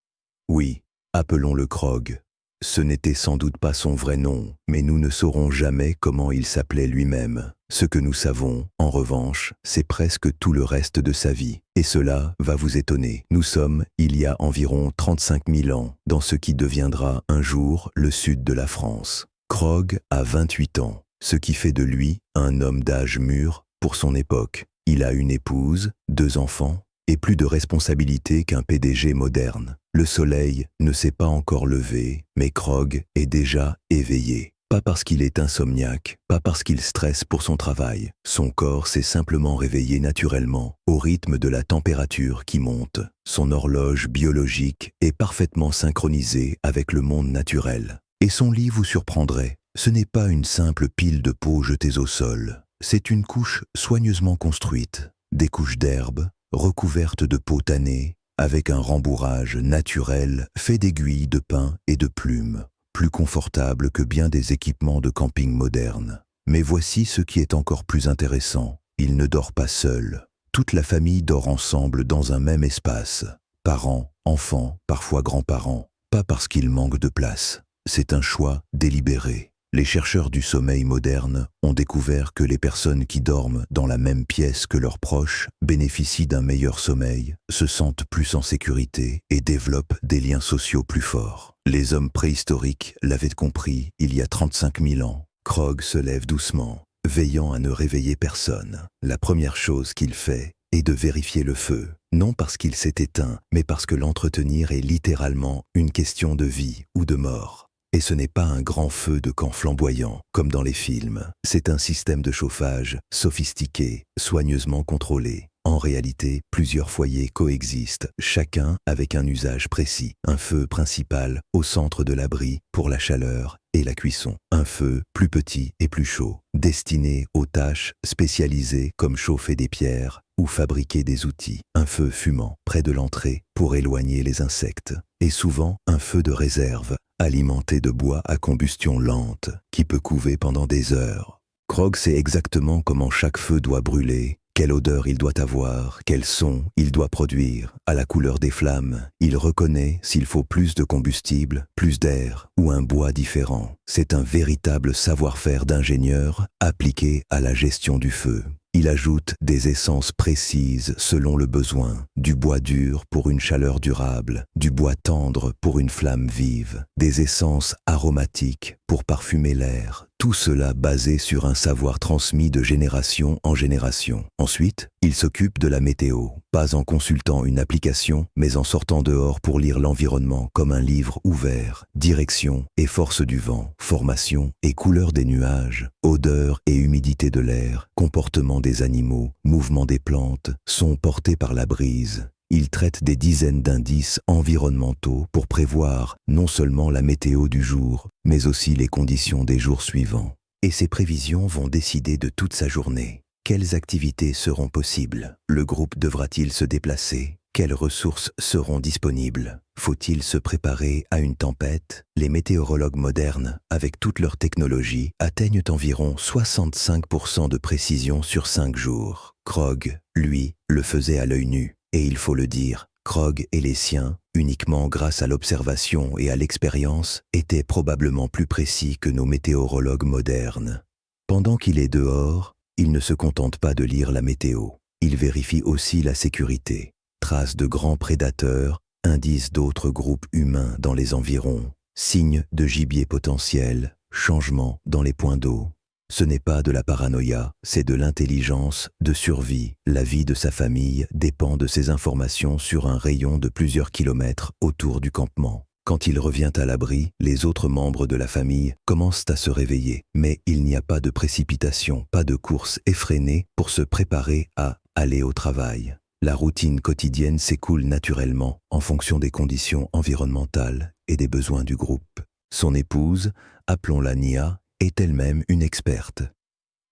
Oui, appelons-le Krog. Ce n'était sans doute pas son vrai nom, mais nous ne saurons jamais comment il s'appelait lui-même. Ce que nous savons, en revanche, c'est presque tout le reste de sa vie. Et cela va vous étonner. Nous sommes, il y a environ 35 000 ans, dans ce qui deviendra un jour le sud de la France. Krog a 28 ans, ce qui fait de lui un homme d'âge mûr pour son époque. Il a une épouse, 2 enfants, et plus de responsabilités qu'un PDG moderne. Le soleil ne s'est pas encore levé, mais Krog est déjà éveillé. Pas parce qu'il est insomniaque, pas parce qu'il stresse pour son travail. Son corps s'est simplement réveillé naturellement, au rythme de la température qui monte. Son horloge biologique est parfaitement synchronisée avec le monde naturel. Et son lit vous surprendrait. Ce n'est pas une simple pile de peaux jetées au sol. C'est une couche soigneusement construite. Des couches d'herbe, recouvertes de peau tannée, avec un rembourrage naturel fait d'aiguilles de pin et de plumes, plus confortable que bien des équipements de camping modernes. Mais voici ce qui est encore plus intéressant. Il ne dort pas seul. Toute la famille dort ensemble dans un même espace. Parents, enfants, parfois grands-parents. Pas parce qu'il manque de place. C'est un choix délibéré. Les chercheurs du sommeil moderne ont découvert que les personnes qui dorment dans la même pièce que leurs proches bénéficient d'un meilleur sommeil, se sentent plus en sécurité et développent des liens sociaux plus forts. Les hommes préhistoriques l'avaient compris il y a 35 000 ans. Krog se lève doucement, veillant à ne réveiller personne. La première chose qu'il fait est de vérifier le feu, non parce qu'il s'est éteint, mais parce que l'entretenir est littéralement une question de vie ou de mort. Et ce n'est pas un grand feu de camp flamboyant, comme dans les films. C'est un système de chauffage sophistiqué, soigneusement contrôlé. En réalité, plusieurs foyers coexistent, chacun avec un usage précis. Un feu principal au centre de l'abri pour la chaleur et la cuisson. Un feu plus petit et plus chaud, destiné aux tâches spécialisées comme chauffer des pierres ou fabriquer des outils. Un feu fumant près de l'entrée pour éloigner les insectes. Et souvent un feu de réserve, alimenté de bois à combustion lente, qui peut couver pendant des heures. Krog sait exactement comment chaque feu doit brûler, quelle odeur il doit avoir, quel son il doit produire. À la couleur des flammes, il reconnaît s'il faut plus de combustible, plus d'air ou un bois différent. C'est un véritable savoir-faire d'ingénieur appliqué à la gestion du feu. Il ajoute des essences précises selon le besoin, du bois dur pour une chaleur durable, du bois tendre pour une flamme vive, des essences aromatiques pour parfumer l'air, Tout cela basé sur un savoir transmis de génération en génération. Ensuite, il s'occupe de la météo, pas en consultant une application, mais en sortant dehors pour lire l'environnement comme un livre ouvert. Direction et force du vent, formation et couleur des nuages, odeur et humidité de l'air, comportement des animaux, mouvement des plantes, sont portés par la brise. Il traite des dizaines d'indices environnementaux pour prévoir non seulement la météo du jour, mais aussi les conditions des jours suivants. Et ces prévisions vont décider de toute sa journée. Quelles activités seront possibles? Le groupe devra-t-il se déplacer? Quelles ressources seront disponibles? Faut-il se préparer à une tempête? Les météorologues modernes, avec toute leur technologie, atteignent environ 65% de précision sur 5 jours. Krog, lui, le faisait à l'œil nu. Et il faut le dire, Krog et les siens, uniquement grâce à l'observation et à l'expérience, étaient probablement plus précis que nos météorologues modernes. Pendant qu'il est dehors, il ne se contente pas de lire la météo. Il vérifie aussi la sécurité. Traces de grands prédateurs, indices d'autres groupes humains dans les environs, signes de gibier potentiel, changements dans les points d'eau. Ce n'est pas de la paranoïa, c'est de l'intelligence, de survie. La vie de sa famille dépend de ces informations sur un rayon de plusieurs kilomètres autour du campement. Quand il revient à l'abri, les autres membres de la famille commencent à se réveiller. Mais il n'y a pas de précipitation, pas de course effrénée pour se préparer à aller au travail. La routine quotidienne s'écoule naturellement en fonction des conditions environnementales et des besoins du groupe. Son épouse, appelons-la Nia, est elle-même une experte.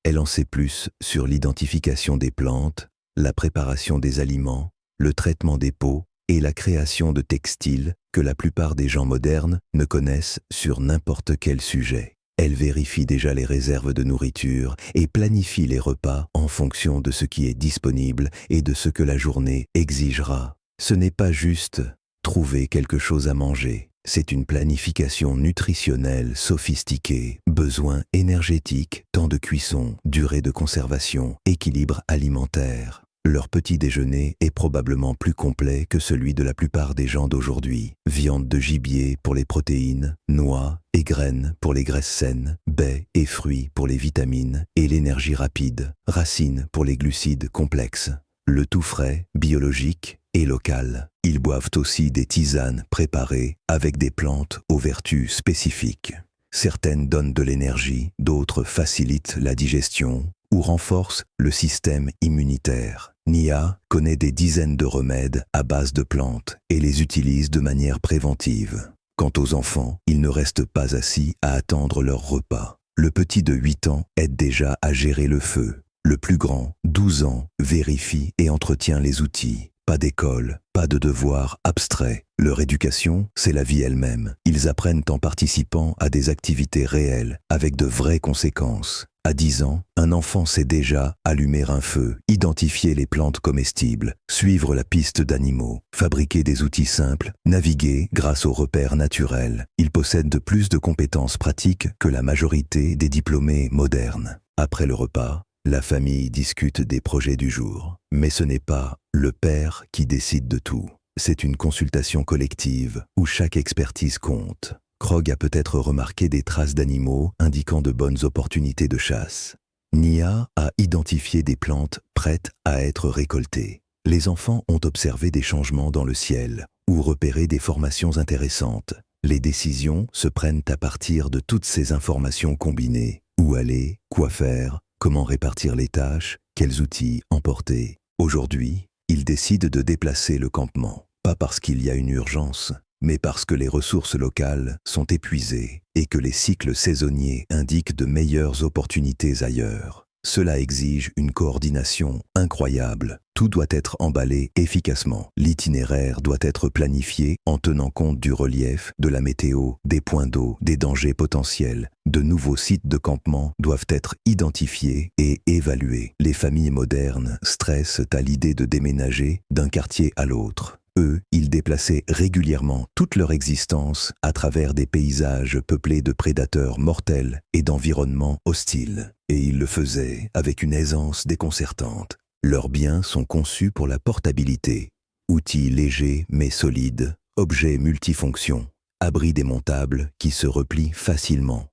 Elle en sait plus sur l'identification des plantes, la préparation des aliments, le traitement des peaux et la création de textiles que la plupart des gens modernes ne connaissent sur n'importe quel sujet. Elle vérifie déjà les réserves de nourriture et planifie les repas en fonction de ce qui est disponible et de ce que la journée exigera. Ce n'est pas juste trouver quelque chose à manger. C'est une planification nutritionnelle sophistiquée, besoins énergétiques, temps de cuisson, durée de conservation, équilibre alimentaire. Leur petit déjeuner est probablement plus complet que celui de la plupart des gens d'aujourd'hui. Viande de gibier pour les protéines, noix et graines pour les graisses saines, baies et fruits pour les vitamines et l'énergie rapide, racines pour les glucides complexes. Le tout frais, biologique et local. Ils boivent aussi des tisanes préparées avec des plantes aux vertus spécifiques. Certaines donnent de l'énergie, d'autres facilitent la digestion ou renforcent le système immunitaire. Nia connaît des dizaines de remèdes à base de plantes et les utilise de manière préventive. Quant aux enfants, ils ne restent pas assis à attendre leur repas. Le petit de 8 ans aide déjà à gérer le feu. Le plus grand, 12 ans, vérifie et entretient les outils. Pas d'école, pas de devoirs abstraits. Leur éducation, c'est la vie elle-même. Ils apprennent en participant à des activités réelles, avec de vraies conséquences. À 10 ans, un enfant sait déjà allumer un feu, identifier les plantes comestibles, suivre la piste d'animaux, fabriquer des outils simples, naviguer grâce aux repères naturels. Ils possèdent plus de compétences pratiques que la majorité des diplômés modernes. Après le repas, la famille discute des projets du jour. Mais ce n'est pas le père qui décide de tout. C'est une consultation collective où chaque expertise compte. Krog a peut-être remarqué des traces d'animaux indiquant de bonnes opportunités de chasse. Nia a identifié des plantes prêtes à être récoltées. Les enfants ont observé des changements dans le ciel ou repéré des formations intéressantes. Les décisions se prennent à partir de toutes ces informations combinées. Où aller, quoi faire, comment répartir les tâches, quels outils emporter. Aujourd'hui, ils décident de déplacer le campement, pas parce qu'il y a une urgence, mais parce que les ressources locales sont épuisées et que les cycles saisonniers indiquent de meilleures opportunités ailleurs. Cela exige une coordination incroyable. Tout doit être emballé efficacement. L'itinéraire doit être planifié en tenant compte du relief, de la météo, des points d'eau, des dangers potentiels. De nouveaux sites de campement doivent être identifiés et évalués. Les familles modernes stressent à l'idée de déménager d'un quartier à l'autre. Eux, ils déplaçaient régulièrement toute leur existence à travers des paysages peuplés de prédateurs mortels et d'environnements hostiles. Et ils le faisaient avec une aisance déconcertante. Leurs biens sont conçus pour la portabilité. Outils légers mais solides, objets multifonctions, abris démontables qui se replient facilement.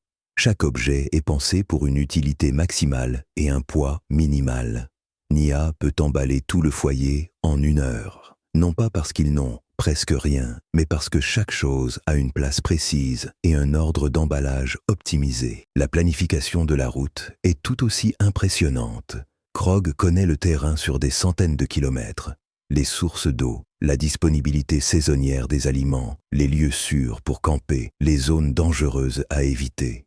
Chaque objet est pensé pour une utilité maximale et un poids minimal. Nia peut emballer tout le foyer en 1 heure. Non pas parce qu'ils n'ont presque rien, mais parce que chaque chose a une place précise et un ordre d'emballage optimisé. La planification de la route est tout aussi impressionnante. Krog connaît le terrain sur des centaines de kilomètres. Les sources d'eau, la disponibilité saisonnière des aliments, les lieux sûrs pour camper, les zones dangereuses à éviter.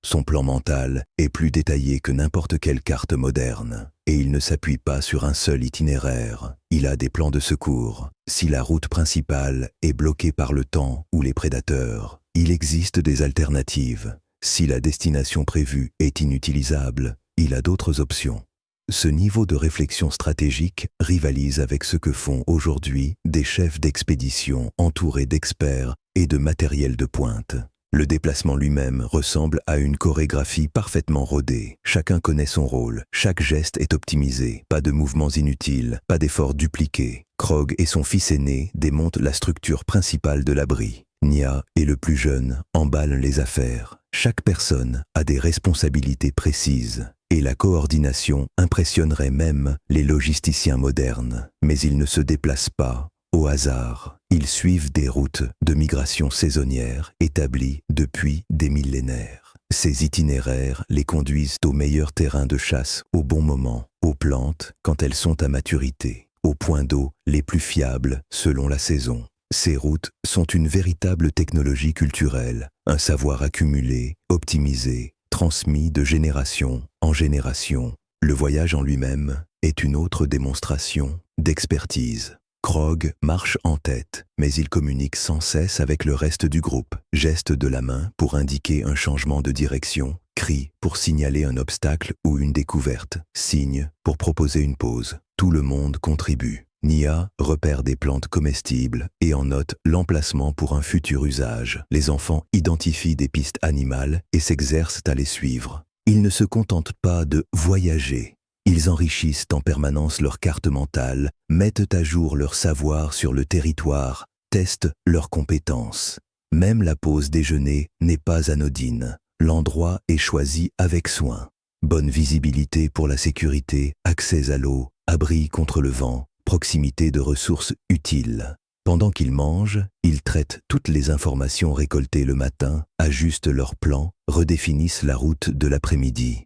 Son plan mental est plus détaillé que n'importe quelle carte moderne, et il ne s'appuie pas sur un seul itinéraire. Il a des plans de secours. Si la route principale est bloquée par le temps ou les prédateurs, il existe des alternatives. Si la destination prévue est inutilisable, il a d'autres options. Ce niveau de réflexion stratégique rivalise avec ce que font aujourd'hui des chefs d'expédition entourés d'experts et de matériel de pointe. Le déplacement lui-même ressemble à une chorégraphie parfaitement rodée. Chacun connaît son rôle, chaque geste est optimisé, pas de mouvements inutiles, pas d'efforts dupliqués. Krog et son fils aîné démontent la structure principale de l'abri. Nia et le plus jeune emballent les affaires. Chaque personne a des responsabilités précises. Et la coordination impressionnerait même les logisticiens modernes. Mais ils ne se déplacent pas au hasard. Ils suivent des routes de migration saisonnière établies depuis des millénaires. Ces itinéraires les conduisent aux meilleurs terrains de chasse au bon moment, aux plantes quand elles sont à maturité, aux points d'eau les plus fiables selon la saison. Ces routes sont une véritable technologie culturelle, un savoir accumulé, optimisé, transmis de génération en génération. Le voyage en lui-même est une autre démonstration d'expertise. Krog marche en tête, mais il communique sans cesse avec le reste du groupe. Geste de la main pour indiquer un changement de direction, cri pour signaler un obstacle ou une découverte, signe pour proposer une pause. Tout le monde contribue. Nia repère des plantes comestibles et en note l'emplacement pour un futur usage. Les enfants identifient des pistes animales et s'exercent à les suivre. Ils ne se contentent pas de voyager. Ils enrichissent en permanence leur carte mentale, mettent à jour leur savoir sur le territoire, testent leurs compétences. Même la pause déjeuner n'est pas anodine. L'endroit est choisi avec soin. Bonne visibilité pour la sécurité, accès à l'eau, abri contre le vent, proximité de ressources utiles. Pendant qu'ils mangent, ils traitent toutes les informations récoltées le matin, ajustent leurs plans, redéfinissent la route de l'après-midi.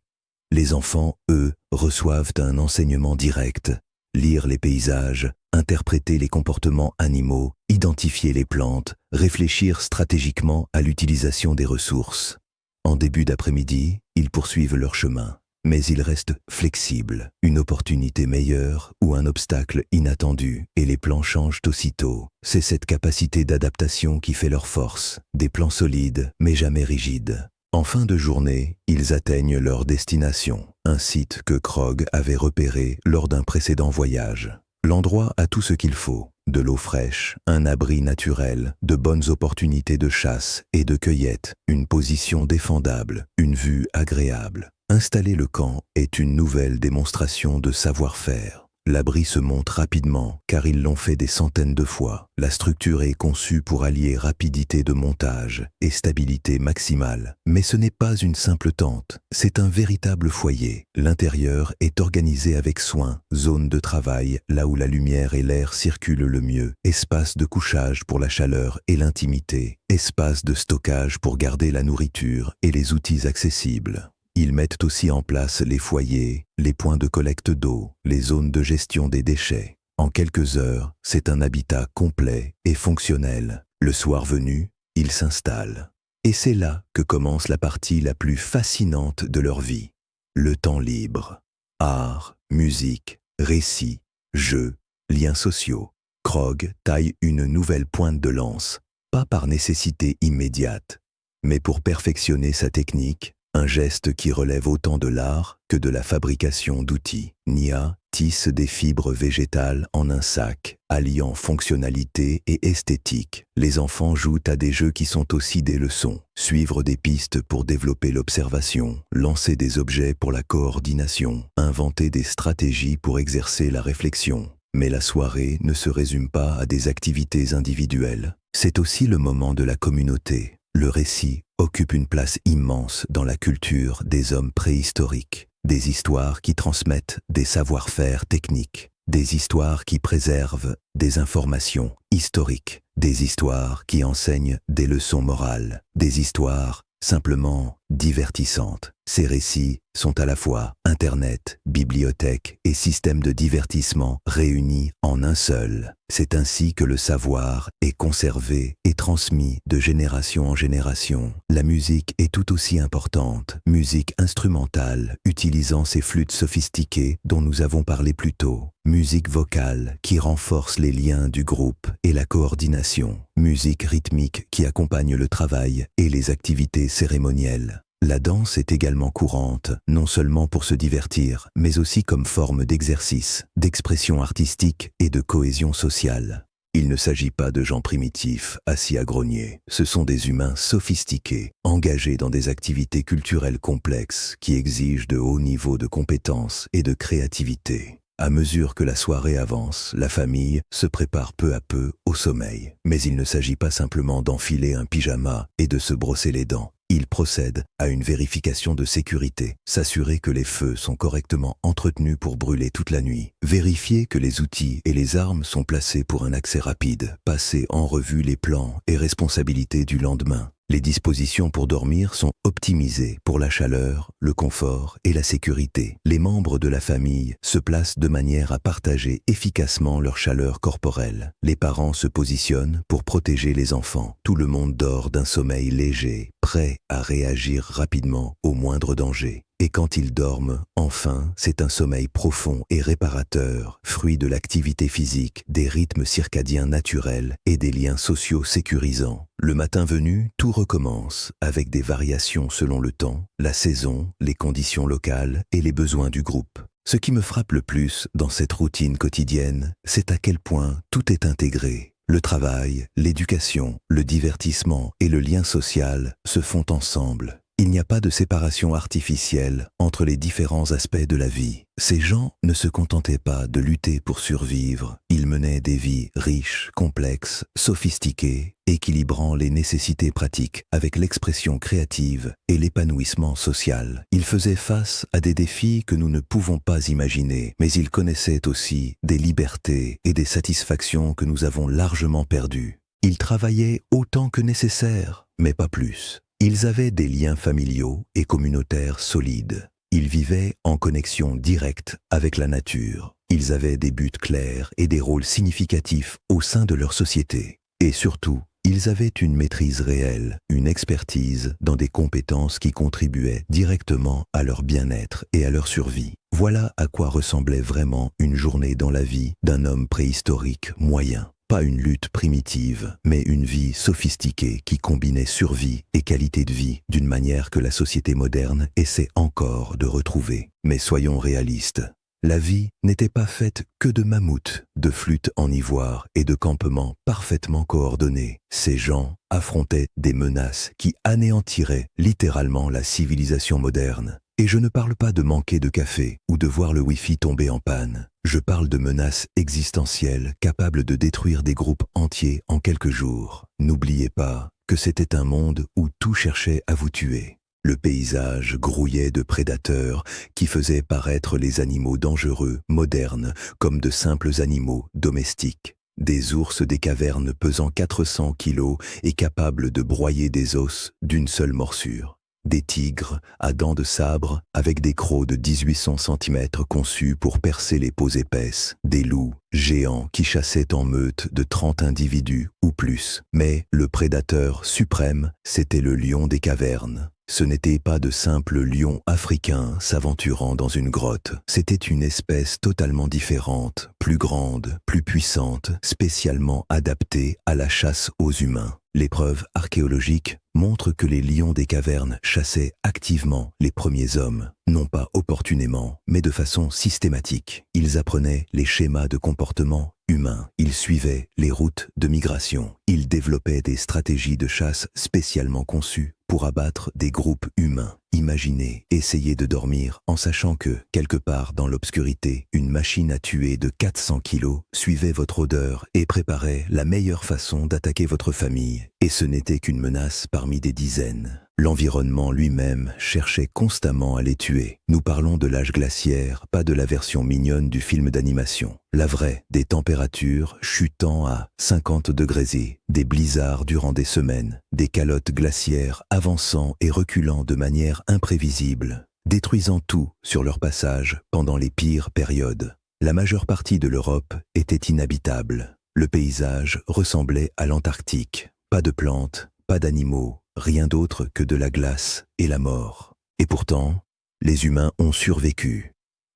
Les enfants, eux, reçoivent un enseignement direct. Lire les paysages, interpréter les comportements animaux, identifier les plantes, réfléchir stratégiquement à l'utilisation des ressources. En début d'après-midi, ils poursuivent leur chemin. Mais ils restent flexibles, une opportunité meilleure ou un obstacle inattendu, et les plans changent aussitôt. C'est cette capacité d'adaptation qui fait leur force, des plans solides mais jamais rigides. En fin de journée, ils atteignent leur destination, un site que Krog avait repéré lors d'un précédent voyage. L'endroit a tout ce qu'il faut, de l'eau fraîche, un abri naturel, de bonnes opportunités de chasse et de cueillette, une position défendable, une vue agréable. Installer le camp est une nouvelle démonstration de savoir-faire. L'abri se monte rapidement car ils l'ont fait des centaines de fois. La structure est conçue pour allier rapidité de montage et stabilité maximale. Mais ce n'est pas une simple tente, c'est un véritable foyer. L'intérieur est organisé avec soin, zone de travail là où la lumière et l'air circulent le mieux, espace de couchage pour la chaleur et l'intimité, espace de stockage pour garder la nourriture et les outils accessibles. Ils mettent aussi en place les foyers, les points de collecte d'eau, les zones de gestion des déchets. En quelques heures, c'est un habitat complet et fonctionnel. Le soir venu, ils s'installent. Et c'est là que commence la partie la plus fascinante de leur vie. Le temps libre. Art, musique, récits, jeux, liens sociaux. Krog taille une nouvelle pointe de lance, pas par nécessité immédiate, mais pour perfectionner sa technique. Un geste qui relève autant de l'art que de la fabrication d'outils. Nia tisse des fibres végétales en un sac, alliant fonctionnalité et esthétique. Les enfants jouent à des jeux qui sont aussi des leçons. Suivre des pistes pour développer l'observation, lancer des objets pour la coordination, inventer des stratégies pour exercer la réflexion. Mais la soirée ne se résume pas à des activités individuelles. C'est aussi le moment de la communauté. Le récit occupe une place immense dans la culture des hommes préhistoriques. Des histoires qui transmettent des savoir-faire techniques, des histoires qui préservent des informations historiques, des histoires qui enseignent des leçons morales, des histoires simplement divertissantes. Ces récits sont à la fois Internet, bibliothèque et système de divertissement réunis en un seul. C'est ainsi que le savoir est conservé et transmis de génération en génération. La musique est tout aussi importante, musique instrumentale utilisant ces flûtes sophistiquées dont nous avons parlé plus tôt, musique vocale qui renforce les liens du groupe et la coordination, musique rythmique qui accompagne le travail et les activités cérémonielles. La danse est également courante, non seulement pour se divertir, mais aussi comme forme d'exercice, d'expression artistique et de cohésion sociale. Il ne s'agit pas de gens primitifs, assis à grogner. Ce sont des humains sophistiqués, engagés dans des activités culturelles complexes qui exigent de hauts niveaux de compétences et de créativité. À mesure que la soirée avance, la famille se prépare peu à peu au sommeil. Mais il ne s'agit pas simplement d'enfiler un pyjama et de se brosser les dents. Il procède à une vérification de sécurité, s'assurer que les feux sont correctement entretenus pour brûler toute la nuit, vérifier que les outils et les armes sont placés pour un accès rapide, passer en revue les plans et responsabilités du lendemain. Les dispositions pour dormir sont optimisées pour la chaleur, le confort et la sécurité. Les membres de la famille se placent de manière à partager efficacement leur chaleur corporelle. Les parents se positionnent pour protéger les enfants. Tout le monde dort d'un sommeil léger, prêt à réagir rapidement au moindre danger. Et quand ils dorment, enfin, c'est un sommeil profond et réparateur, fruit de l'activité physique, des rythmes circadiens naturels et des liens sociaux sécurisants. Le matin venu, tout recommence, avec des variations selon le temps, la saison, les conditions locales et les besoins du groupe. Ce qui me frappe le plus dans cette routine quotidienne, c'est à quel point tout est intégré. Le travail, l'éducation, le divertissement et le lien social se font ensemble. Il n'y a pas de séparation artificielle entre les différents aspects de la vie. Ces gens ne se contentaient pas de lutter pour survivre. Ils menaient des vies riches, complexes, sophistiquées, équilibrant les nécessités pratiques avec l'expression créative et l'épanouissement social. Ils faisaient face à des défis que nous ne pouvons pas imaginer, mais ils connaissaient aussi des libertés et des satisfactions que nous avons largement perdues. Ils travaillaient autant que nécessaire, mais pas plus. Ils avaient des liens familiaux et communautaires solides. Ils vivaient en connexion directe avec la nature. Ils avaient des buts clairs et des rôles significatifs au sein de leur société. Et surtout, ils avaient une maîtrise réelle, une expertise dans des compétences qui contribuaient directement à leur bien-être et à leur survie. Voilà à quoi ressemblait vraiment une journée dans la vie d'un homme préhistorique moyen. Pas une lutte primitive, mais une vie sophistiquée qui combinait survie et qualité de vie d'une manière que la société moderne essaie encore de retrouver. Mais soyons réalistes. La vie n'était pas faite que de mammouths, de flûtes en ivoire et de campements parfaitement coordonnés. Ces gens affrontaient des menaces qui anéantiraient littéralement la civilisation moderne. Et je ne parle pas de manquer de café ou de voir le Wi-Fi tomber en panne. Je parle de menaces existentielles capables de détruire des groupes entiers en quelques jours. N'oubliez pas que c'était un monde où tout cherchait à vous tuer. Le paysage grouillait de prédateurs qui faisaient paraître les animaux dangereux, modernes, comme de simples animaux domestiques. Des ours des cavernes pesant 400 kilos et capables de broyer des os d'une seule morsure. Des tigres à dents de sabre avec des crocs de 1800 cm conçus pour percer les peaux épaisses, des loups géants qui chassaient en meute de 30 individus ou plus. Mais le prédateur suprême, c'était le lion des cavernes. Ce n'était pas de simples lions africains s'aventurant dans une grotte. C'était une espèce totalement différente, plus grande, plus puissante, spécialement adaptée à la chasse aux humains. Les preuves archéologiques montrent que les lions des cavernes chassaient activement les premiers hommes, non pas opportunément, mais de façon systématique. Ils apprenaient les schémas de comportement humain, ils suivaient les routes de migration, ils développaient des stratégies de chasse spécialement conçues pour abattre des groupes humains. Imaginez, essayez de dormir en sachant que, quelque part dans l'obscurité, une machine à tuer de 400 kilos suivait votre odeur et préparait la meilleure façon d'attaquer votre famille Et ce n'était qu'une menace parmi des dizaines. L'environnement lui-même cherchait constamment à les tuer. Nous parlons de l'âge glaciaire, pas de la version mignonne du film d'animation. La vraie, des températures chutant à 50 degrés, des blizzards durant des semaines, des calottes glaciaires avançant et reculant de manière imprévisible, détruisant tout sur leur passage pendant les pires périodes. La majeure partie de l'Europe était inhabitable. Le paysage ressemblait à l'Antarctique. Pas de plantes, pas d'animaux, rien d'autre que de la glace et la mort. Et pourtant, les humains ont survécu.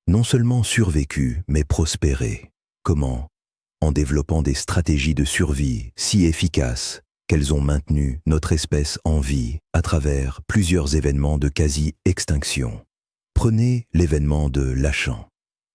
Non seulement survécu, mais prospéré. Comment? En développant des stratégies de survie si efficaces qu'elles ont maintenu notre espèce en vie à travers plusieurs événements de quasi-extinction. Prenez l'événement de Lachan.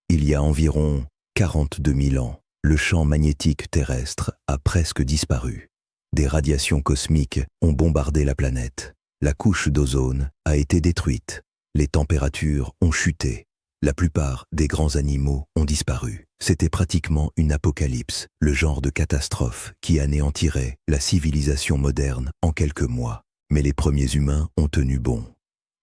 Il y a environ 42 000 ans, le champ magnétique terrestre a presque disparu. Des radiations cosmiques ont bombardé la planète. La couche d'ozone a été détruite. Les températures ont chuté. La plupart des grands animaux ont disparu. C'était pratiquement une apocalypse, le genre de catastrophe qui anéantirait la civilisation moderne en quelques mois. Mais les premiers humains ont tenu bon.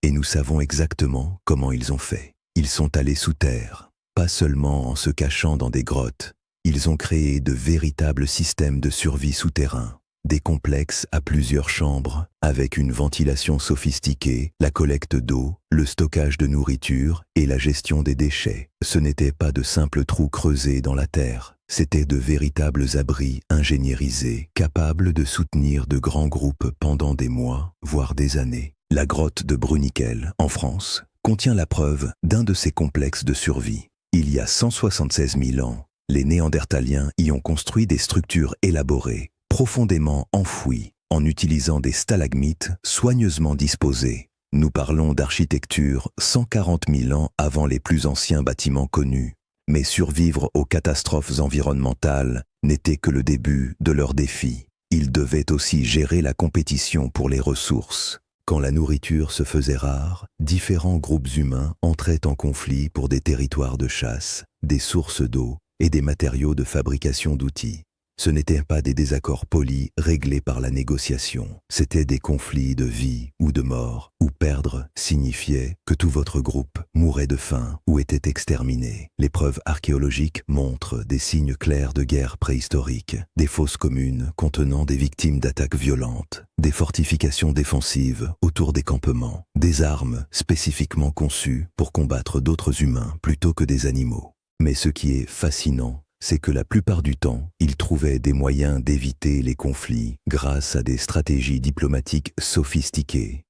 Et nous savons exactement comment ils ont fait. Ils sont allés sous terre, pas seulement en se cachant dans des grottes. Ils ont créé de véritables systèmes de survie souterrains. Des complexes à plusieurs chambres, avec une ventilation sophistiquée, la collecte d'eau, le stockage de nourriture et la gestion des déchets. Ce n'étaient pas de simples trous creusés dans la terre, c'étaient de véritables abris ingénierisés, capables de soutenir de grands groupes pendant des mois, voire des années. La grotte de Bruniquel, en France, contient la preuve d'un de ces complexes de survie. Il y a 176 000 ans, les Néandertaliens y ont construit des structures élaborées, profondément enfouis, en utilisant des stalagmites soigneusement disposés. Nous parlons d'architecture 140 000 ans avant les plus anciens bâtiments connus. Mais survivre aux catastrophes environnementales n'était que le début de leurs défis. Ils devaient aussi gérer la compétition pour les ressources. Quand la nourriture se faisait rare, différents groupes humains entraient en conflit pour des territoires de chasse, des sources d'eau et des matériaux de fabrication d'outils. Ce n'étaient pas des désaccords polis réglés par la négociation, c'étaient des conflits de vie ou de mort, où perdre signifiait que tout votre groupe mourait de faim ou était exterminé. Les preuves archéologiques montrent des signes clairs de guerre préhistorique, des fosses communes contenant des victimes d'attaques violentes, des fortifications défensives autour des campements, des armes spécifiquement conçues pour combattre d'autres humains plutôt que des animaux. Mais ce qui est fascinant, c'est que la plupart du temps, ils trouvaient des moyens d'éviter les conflits grâce à des stratégies diplomatiques sophistiquées.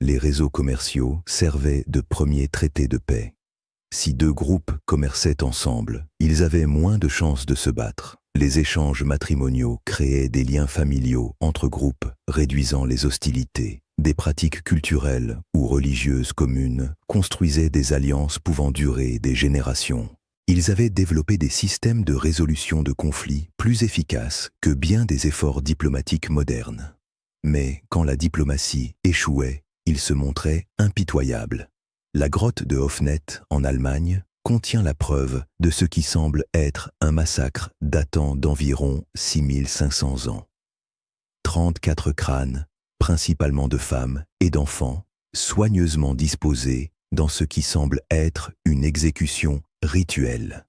Les réseaux commerciaux servaient de premiers traités de paix. Si deux groupes commerçaient ensemble, ils avaient moins de chances de se battre. Les échanges matrimoniaux créaient des liens familiaux entre groupes, réduisant les hostilités. Des pratiques culturelles ou religieuses communes construisaient des alliances pouvant durer des générations. Ils avaient développé des systèmes de résolution de conflits plus efficaces que bien des efforts diplomatiques modernes. Mais quand la diplomatie échouait, ils se montraient impitoyables. La grotte de Hofnet, en Allemagne, contient la preuve de ce qui semble être un massacre datant d'environ 6500 ans. 34 crânes, principalement de femmes et d'enfants, soigneusement disposés dans ce qui semble être une exécution rituelle.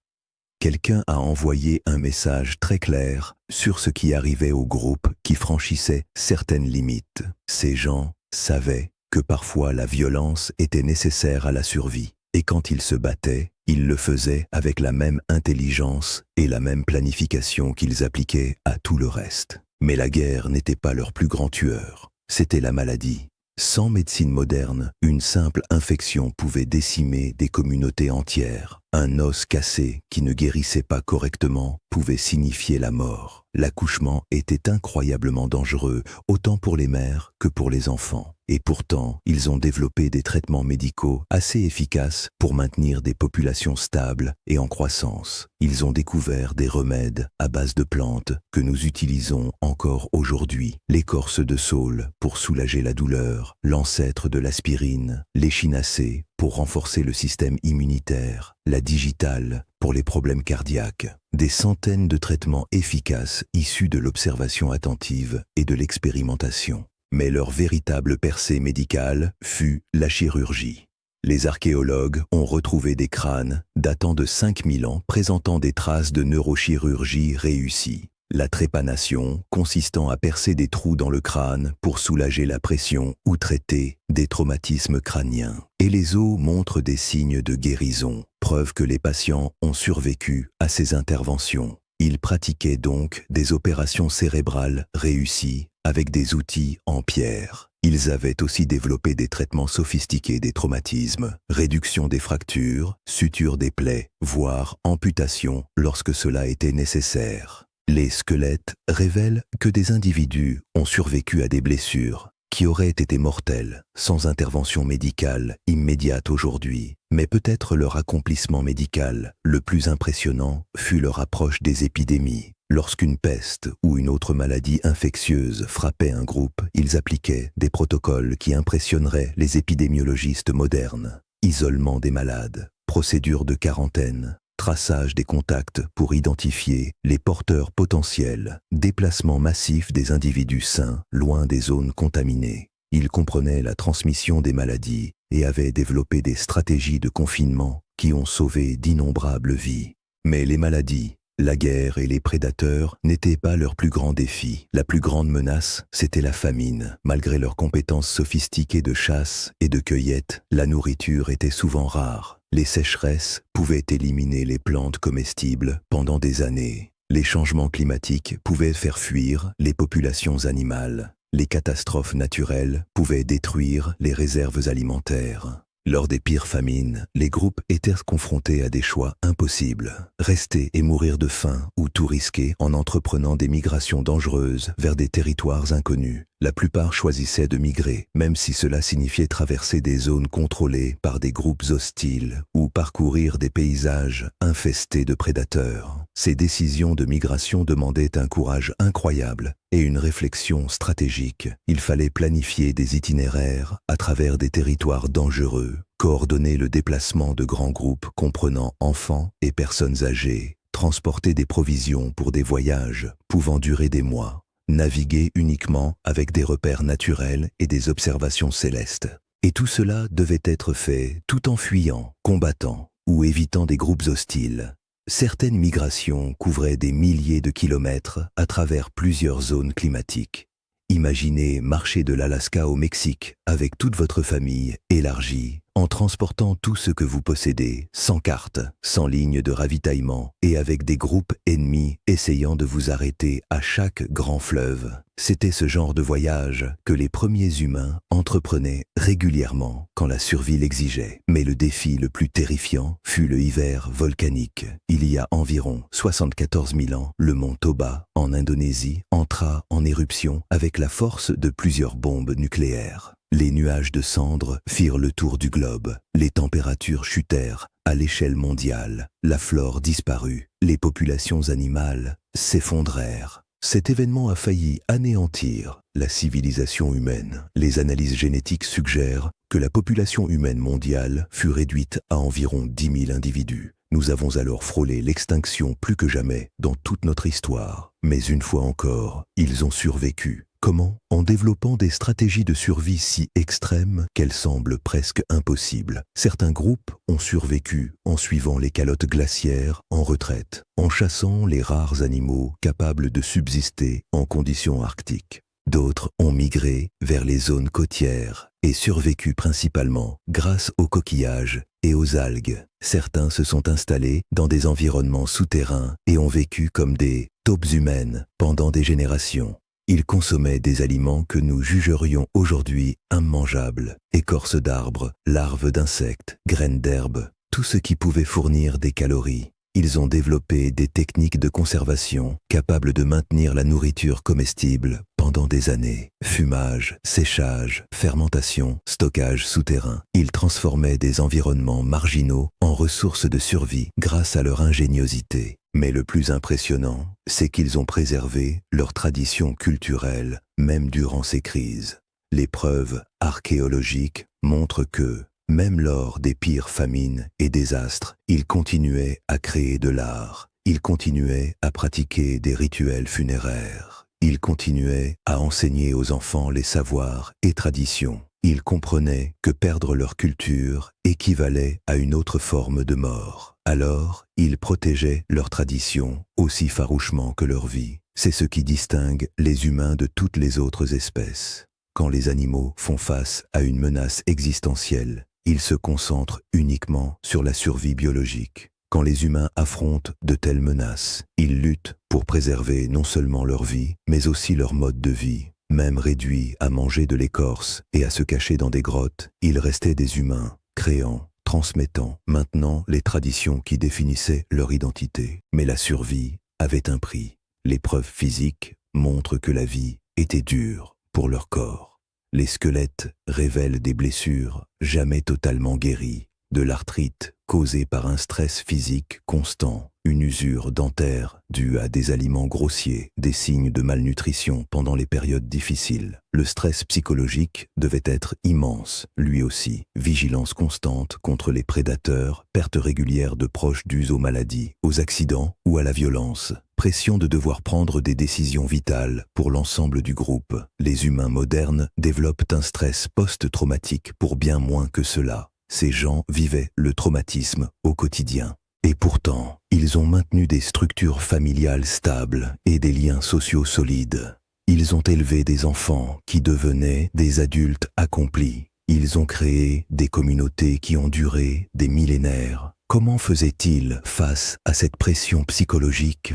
Quelqu'un a envoyé un message très clair sur ce qui arrivait aux groupes qui franchissaient certaines limites. Ces gens savaient que parfois la violence était nécessaire à la survie, et quand ils se battaient, ils le faisaient avec la même intelligence et la même planification qu'ils appliquaient à tout le reste. Mais la guerre n'était pas leur plus grand tueur, c'était la maladie. Sans médecine moderne, une simple infection pouvait décimer des communautés entières. Un os cassé qui ne guérissait pas correctement pouvait signifier la mort. L'accouchement était incroyablement dangereux, autant pour les mères que pour les enfants. Et pourtant, ils ont développé des traitements médicaux assez efficaces pour maintenir des populations stables et en croissance. Ils ont découvert des remèdes à base de plantes que nous utilisons encore aujourd'hui. L'écorce de saule pour soulager la douleur, l'ancêtre de l'aspirine, l'échinacée pour renforcer le système immunitaire, la digitale pour les problèmes cardiaques, des centaines de traitements efficaces issus de l'observation attentive et de l'expérimentation. Mais leur véritable percée médicale fut la chirurgie. Les archéologues ont retrouvé des crânes datant de 5000 ans présentant des traces de neurochirurgie réussie. La trépanation consistant à percer des trous dans le crâne pour soulager la pression ou traiter des traumatismes crâniens. Et les os montrent des signes de guérison, preuve que les patients ont survécu à ces interventions. Ils pratiquaient donc des opérations cérébrales réussies avec des outils en pierre. Ils avaient aussi développé des traitements sophistiqués des traumatismes, réduction des fractures, suture des plaies, voire amputation lorsque cela était nécessaire. Les squelettes révèlent que des individus ont survécu à des blessures qui auraient été mortelles sans intervention médicale immédiate aujourd'hui. Mais peut-être leur accomplissement médical le plus impressionnant fut leur approche des épidémies. Lorsqu'une peste ou une autre maladie infectieuse frappait un groupe, ils appliquaient des protocoles qui impressionneraient les épidémiologistes modernes. Isolement des malades, procédure de quarantaine, traçage des contacts pour identifier les porteurs potentiels, déplacement massif des individus sains loin des zones contaminées. Ils comprenaient la transmission des maladies et avaient développé des stratégies de confinement qui ont sauvé d'innombrables vies. Mais les maladies, la guerre et les prédateurs n'étaient pas leur plus grand défi. La plus grande menace, c'était la famine. Malgré leurs compétences sophistiquées de chasse et de cueillette, la nourriture était souvent rare. Les sécheresses pouvaient éliminer les plantes comestibles pendant des années. Les changements climatiques pouvaient faire fuir les populations animales. Les catastrophes naturelles pouvaient détruire les réserves alimentaires. Lors des pires famines, les groupes étaient confrontés à des choix impossibles. Rester et mourir de faim ou tout risquer en entreprenant des migrations dangereuses vers des territoires inconnus. La plupart choisissaient de migrer, même si cela signifiait traverser des zones contrôlées par des groupes hostiles ou parcourir des paysages infestés de prédateurs. Ces décisions de migration demandaient un courage incroyable et une réflexion stratégique. Il fallait planifier des itinéraires à travers des territoires dangereux, coordonner le déplacement de grands groupes comprenant enfants et personnes âgées, transporter des provisions pour des voyages pouvant durer des mois, naviguer uniquement avec des repères naturels et des observations célestes. Et tout cela devait être fait tout en fuyant, combattant ou évitant des groupes hostiles. Certaines migrations couvraient des milliers de kilomètres à travers plusieurs zones climatiques. Imaginez marcher de l'Alaska au Mexique avec toute votre famille élargie, en transportant tout ce que vous possédez, sans carte, sans ligne de ravitaillement et avec des groupes ennemis essayant de vous arrêter à chaque grand fleuve. C'était ce genre de voyage que les premiers humains entreprenaient régulièrement quand la survie l'exigeait. Mais le défi le plus terrifiant fut le hiver volcanique. Il y a environ 74 000 ans, le mont Toba, en Indonésie, entra en éruption avec la force de plusieurs bombes nucléaires. Les nuages de cendres firent le tour du globe, les températures chutèrent à l'échelle mondiale, la flore disparut, les populations animales s'effondrèrent. Cet événement a failli anéantir la civilisation humaine. Les analyses génétiques suggèrent que la population humaine mondiale fut réduite à environ 10 000 individus. Nous avons alors frôlé l'extinction plus que jamais dans toute notre histoire. Mais une fois encore, ils ont survécu. Comment? En développant des stratégies de survie si extrêmes qu'elles semblent presque impossibles. Certains groupes ont survécu en suivant les calottes glaciaires en retraite, en chassant les rares animaux capables de subsister en conditions arctiques. D'autres ont migré vers les zones côtières et survécu principalement grâce aux coquillages et aux algues. Certains se sont installés dans des environnements souterrains et ont vécu comme des taupes humaines pendant des générations. Ils consommaient des aliments que nous jugerions aujourd'hui immangeables, écorces d'arbres, larves d'insectes, graines d'herbe, tout ce qui pouvait fournir des calories. Ils ont développé des techniques de conservation capables de maintenir la nourriture comestible pendant des années. Fumage, séchage, fermentation, stockage souterrain. Ils transformaient des environnements marginaux en ressources de survie grâce à leur ingéniosité. Mais le plus impressionnant, c'est qu'ils ont préservé leur tradition culturelle, même durant ces crises. Les preuves archéologiques montrent que, Même lors des pires famines et désastres, ils continuaient à créer de l'art. Ils continuaient à pratiquer des rituels funéraires. Ils continuaient à enseigner aux enfants les savoirs et traditions. Ils comprenaient que perdre leur culture équivalait à une autre forme de mort. Alors, ils protégeaient leurs traditions aussi farouchement que leur vie. C'est ce qui distingue les humains de toutes les autres espèces. Quand les animaux font face à une menace existentielle, ils se concentrent uniquement sur la survie biologique. Quand les humains affrontent de telles menaces, ils luttent pour préserver non seulement leur vie, mais aussi leur mode de vie. Même réduits à manger de l'écorce et à se cacher dans des grottes, ils restaient des humains, créant, transmettant maintenant les traditions qui définissaient leur identité. Mais la survie avait un prix. Les preuves physiques montrent que la vie était dure pour leur corps. Les squelettes révèlent des blessures jamais totalement guéries, de l'arthrite causée par un stress physique constant, une usure dentaire due à des aliments grossiers, des signes de malnutrition pendant les périodes difficiles. Le stress psychologique devait être immense, lui aussi. Vigilance constante contre les prédateurs, perte régulière de proches dues aux maladies, aux accidents ou à la violence. Pression de devoir prendre des décisions vitales pour l'ensemble du groupe. Les humains modernes développent un stress post-traumatique pour bien moins que cela. Ces gens vivaient le traumatisme au quotidien. Et pourtant, ils ont maintenu des structures familiales stables et des liens sociaux solides. Ils ont élevé des enfants qui devenaient des adultes accomplis. Ils ont créé des communautés qui ont duré des millénaires. Comment faisaient-ils face à cette pression psychologique ?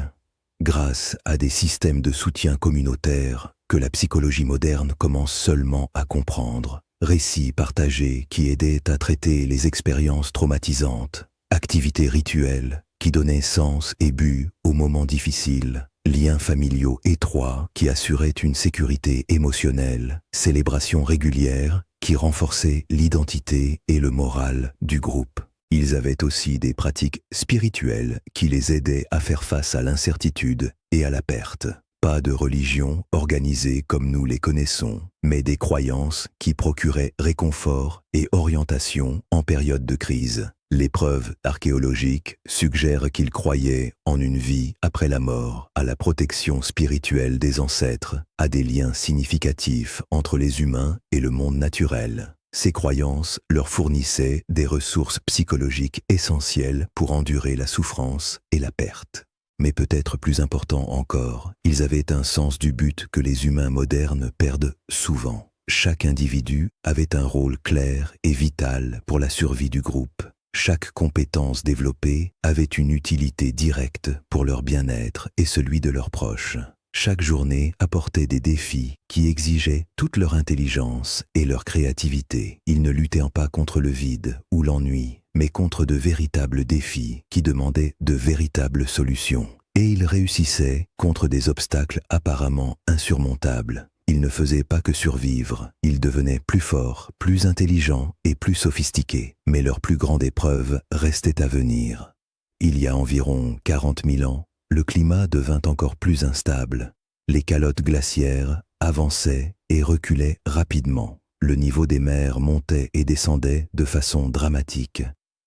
Grâce à des systèmes de soutien communautaire que la psychologie moderne commence seulement à comprendre. Récits partagés qui aidaient à traiter les expériences traumatisantes. Activités rituelles qui donnaient sens et but aux moments difficiles. Liens familiaux étroits qui assuraient une sécurité émotionnelle. Célébrations régulières qui renforçaient l'identité et le moral du groupe. Ils avaient aussi des pratiques spirituelles qui les aidaient à faire face à l'incertitude et à la perte. Pas de religion organisée comme nous les connaissons, mais des croyances qui procuraient réconfort et orientation en période de crise. Les preuves archéologiques suggèrent qu'ils croyaient en une vie après la mort, à la protection spirituelle des ancêtres, à des liens significatifs entre les humains et le monde naturel. Ces croyances leur fournissaient des ressources psychologiques essentielles pour endurer la souffrance et la perte. Mais peut-être plus important encore, ils avaient un sens du but que les humains modernes perdent souvent. Chaque individu avait un rôle clair et vital pour la survie du groupe. Chaque compétence développée avait une utilité directe pour leur bien-être et celui de leurs proches. Chaque journée apportait des défis qui exigeaient toute leur intelligence et leur créativité. Ils ne luttaient pas contre le vide ou l'ennui, mais contre de véritables défis qui demandaient de véritables solutions. Et ils réussissaient contre des obstacles apparemment insurmontables. Ils ne faisaient pas que survivre, ils devenaient plus forts, plus intelligents et plus sophistiqués. Mais leur plus grande épreuve restait à venir. Il y a environ 40 000 ans, le climat devint encore plus instable. Les calottes glaciaires avançaient et reculaient rapidement. Le niveau des mers montait et descendait de façon dramatique.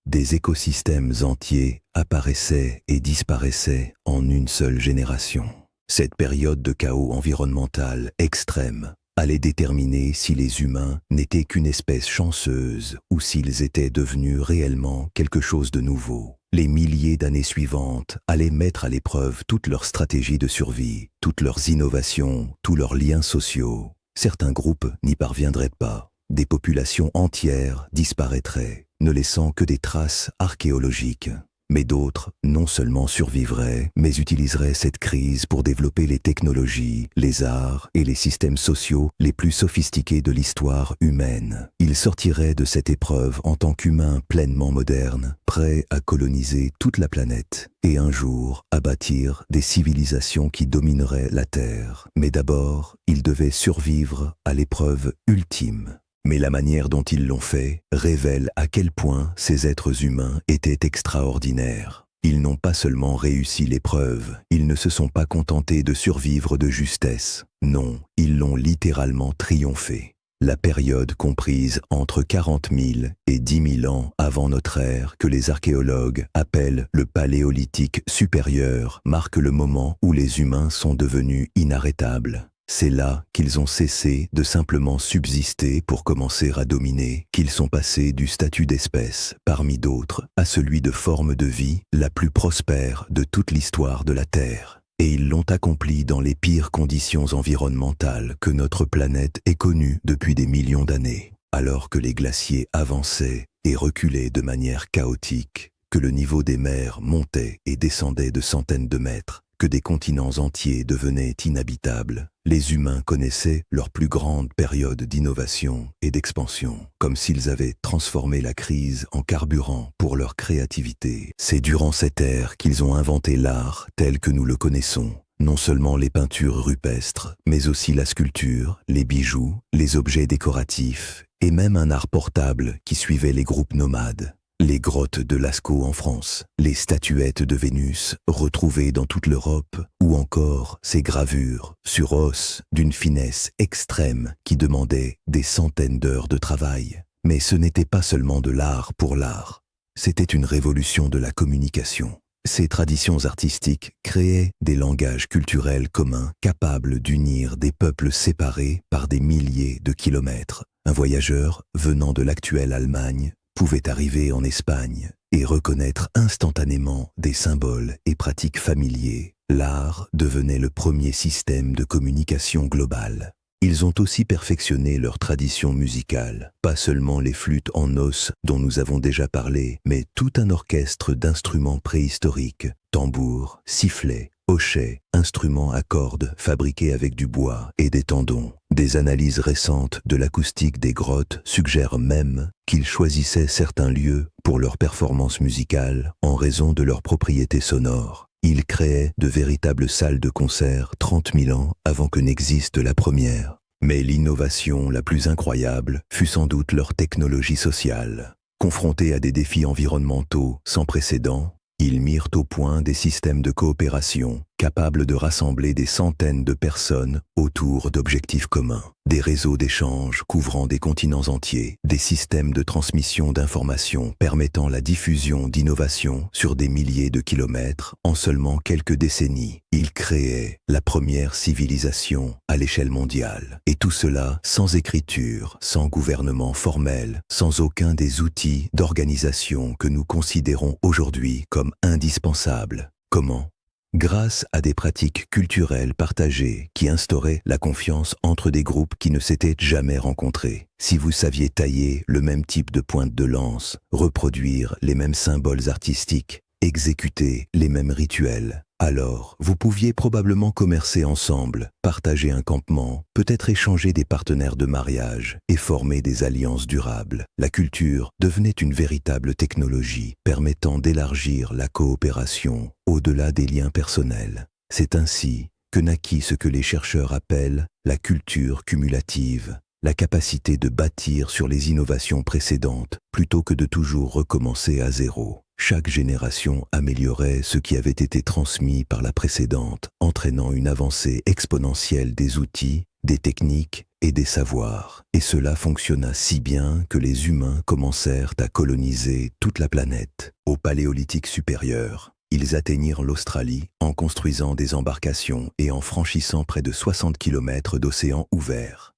Des écosystèmes entiers apparaissaient et disparaissaient en une seule génération. Cette période de chaos environnemental extrême allait déterminer si les humains n'étaient qu'une espèce chanceuse ou s'ils étaient devenus réellement quelque chose de nouveau. Les milliers d'années suivantes allaient mettre à l'épreuve toutes leurs stratégies de survie, toutes leurs innovations, tous leurs liens sociaux. Certains groupes n'y parviendraient pas. Des populations entières disparaîtraient, ne laissant que des traces archéologiques. Mais d'autres, non seulement survivraient, mais utiliseraient cette crise pour développer les technologies, les arts et les systèmes sociaux les plus sophistiqués de l'histoire humaine. Ils sortiraient de cette épreuve en tant qu'humains pleinement modernes, prêts à coloniser toute la planète, et un jour à bâtir des civilisations qui domineraient la Terre. Mais d'abord, ils devaient survivre à l'épreuve ultime. Mais la manière dont ils l'ont fait révèle à quel point ces êtres humains étaient extraordinaires. Ils n'ont pas seulement réussi l'épreuve, ils ne se sont pas contentés de survivre de justesse. Non, ils l'ont littéralement triomphé. la période comprise entre 40 000 et 10 000 ans avant notre ère que les archéologues appellent le Paléolithique supérieur, marque le moment où les humains sont devenus inarrêtables. C'est là qu'ils ont cessé de simplement subsister pour commencer à dominer, qu'ils sont passés du statut d'espèce, parmi d'autres, à celui de forme de vie la plus prospère de toute l'histoire de la Terre. Et ils l'ont accompli dans les pires conditions environnementales que notre planète ait connues depuis des millions d'années, alors que les glaciers avançaient et reculaient de manière chaotique, que le niveau des mers montait et descendait de centaines de mètres, que des continents entiers devenaient inhabitables. Les humains connaissaient leur plus grande période d'innovation et d'expansion, comme s'ils avaient transformé la crise en carburant pour leur créativité. C'est durant cette ère qu'ils ont inventé l'art tel que nous le connaissons. Non seulement les peintures rupestres, mais aussi la sculpture, les bijoux, les objets décoratifs, et même un art portable qui suivait les groupes nomades. Les grottes de Lascaux en France, les statuettes de Vénus retrouvées dans toute l'Europe, ou encore ces gravures sur os d'une finesse extrême qui demandaient des centaines d'heures de travail. Mais ce n'était pas seulement de l'art pour l'art, c'était une révolution de la communication. Ces traditions artistiques créaient des langages culturels communs capables d'unir des peuples séparés par des milliers de kilomètres. Un voyageur venant de l'actuelle Allemagne pouvait arriver en Espagne et reconnaître instantanément des symboles et pratiques familiers. L'art devenait le premier système de communication globale. Ils ont aussi perfectionné leur tradition musicale, pas seulement les flûtes en os dont nous avons déjà parlé, mais tout un orchestre d'instruments préhistoriques, tambours, sifflets, hochets, instruments à cordes fabriqués avec du bois et des tendons. Des analyses récentes de l'acoustique des grottes suggèrent même qu'ils choisissaient certains lieux pour leurs performances musicales en raison de leurs propriétés sonores. Ils créaient de véritables salles de concert 30 000 ans avant que n'existe la première. Mais l'innovation la plus incroyable fut sans doute leur technologie sociale. Confrontés à des défis environnementaux sans précédent, ils mirent au point des systèmes de coopération capables de rassembler des centaines de personnes autour d'objectifs communs. Des réseaux d'échange couvrant des continents entiers, des systèmes de transmission d'informations permettant la diffusion d'innovations sur des milliers de kilomètres en seulement quelques décennies. Ils créaient la première civilisation à l'échelle mondiale. Et tout cela sans écriture, sans gouvernement formel, sans aucun des outils d'organisation que nous considérons aujourd'hui comme indispensables. Comment ? Grâce à des pratiques culturelles partagées qui instauraient la confiance entre des groupes qui ne s'étaient jamais rencontrés. Si vous saviez tailler le même type de pointe de lance, reproduire les mêmes symboles artistiques, exécuter les mêmes rituels, alors vous pouviez probablement commercer ensemble, partager un campement, peut-être échanger des partenaires de mariage et former des alliances durables. La culture devenait une véritable technologie permettant d'élargir la coopération au-delà des liens personnels. C'est ainsi que naquit ce que les chercheurs appellent la culture cumulative, la capacité de bâtir sur les innovations précédentes plutôt que de toujours recommencer à zéro. Chaque génération améliorait ce qui avait été transmis par la précédente, entraînant une avancée exponentielle des outils, des techniques et des savoirs. Et cela fonctionna si bien que les humains commencèrent à coloniser toute la planète. Au Paléolithique supérieur, ils atteignirent l'Australie en construisant des embarcations et en franchissant près de 60 km d'océan ouvert.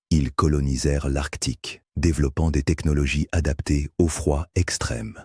Ils colonisèrent l'Arctique, développant des technologies adaptées au froid extrême.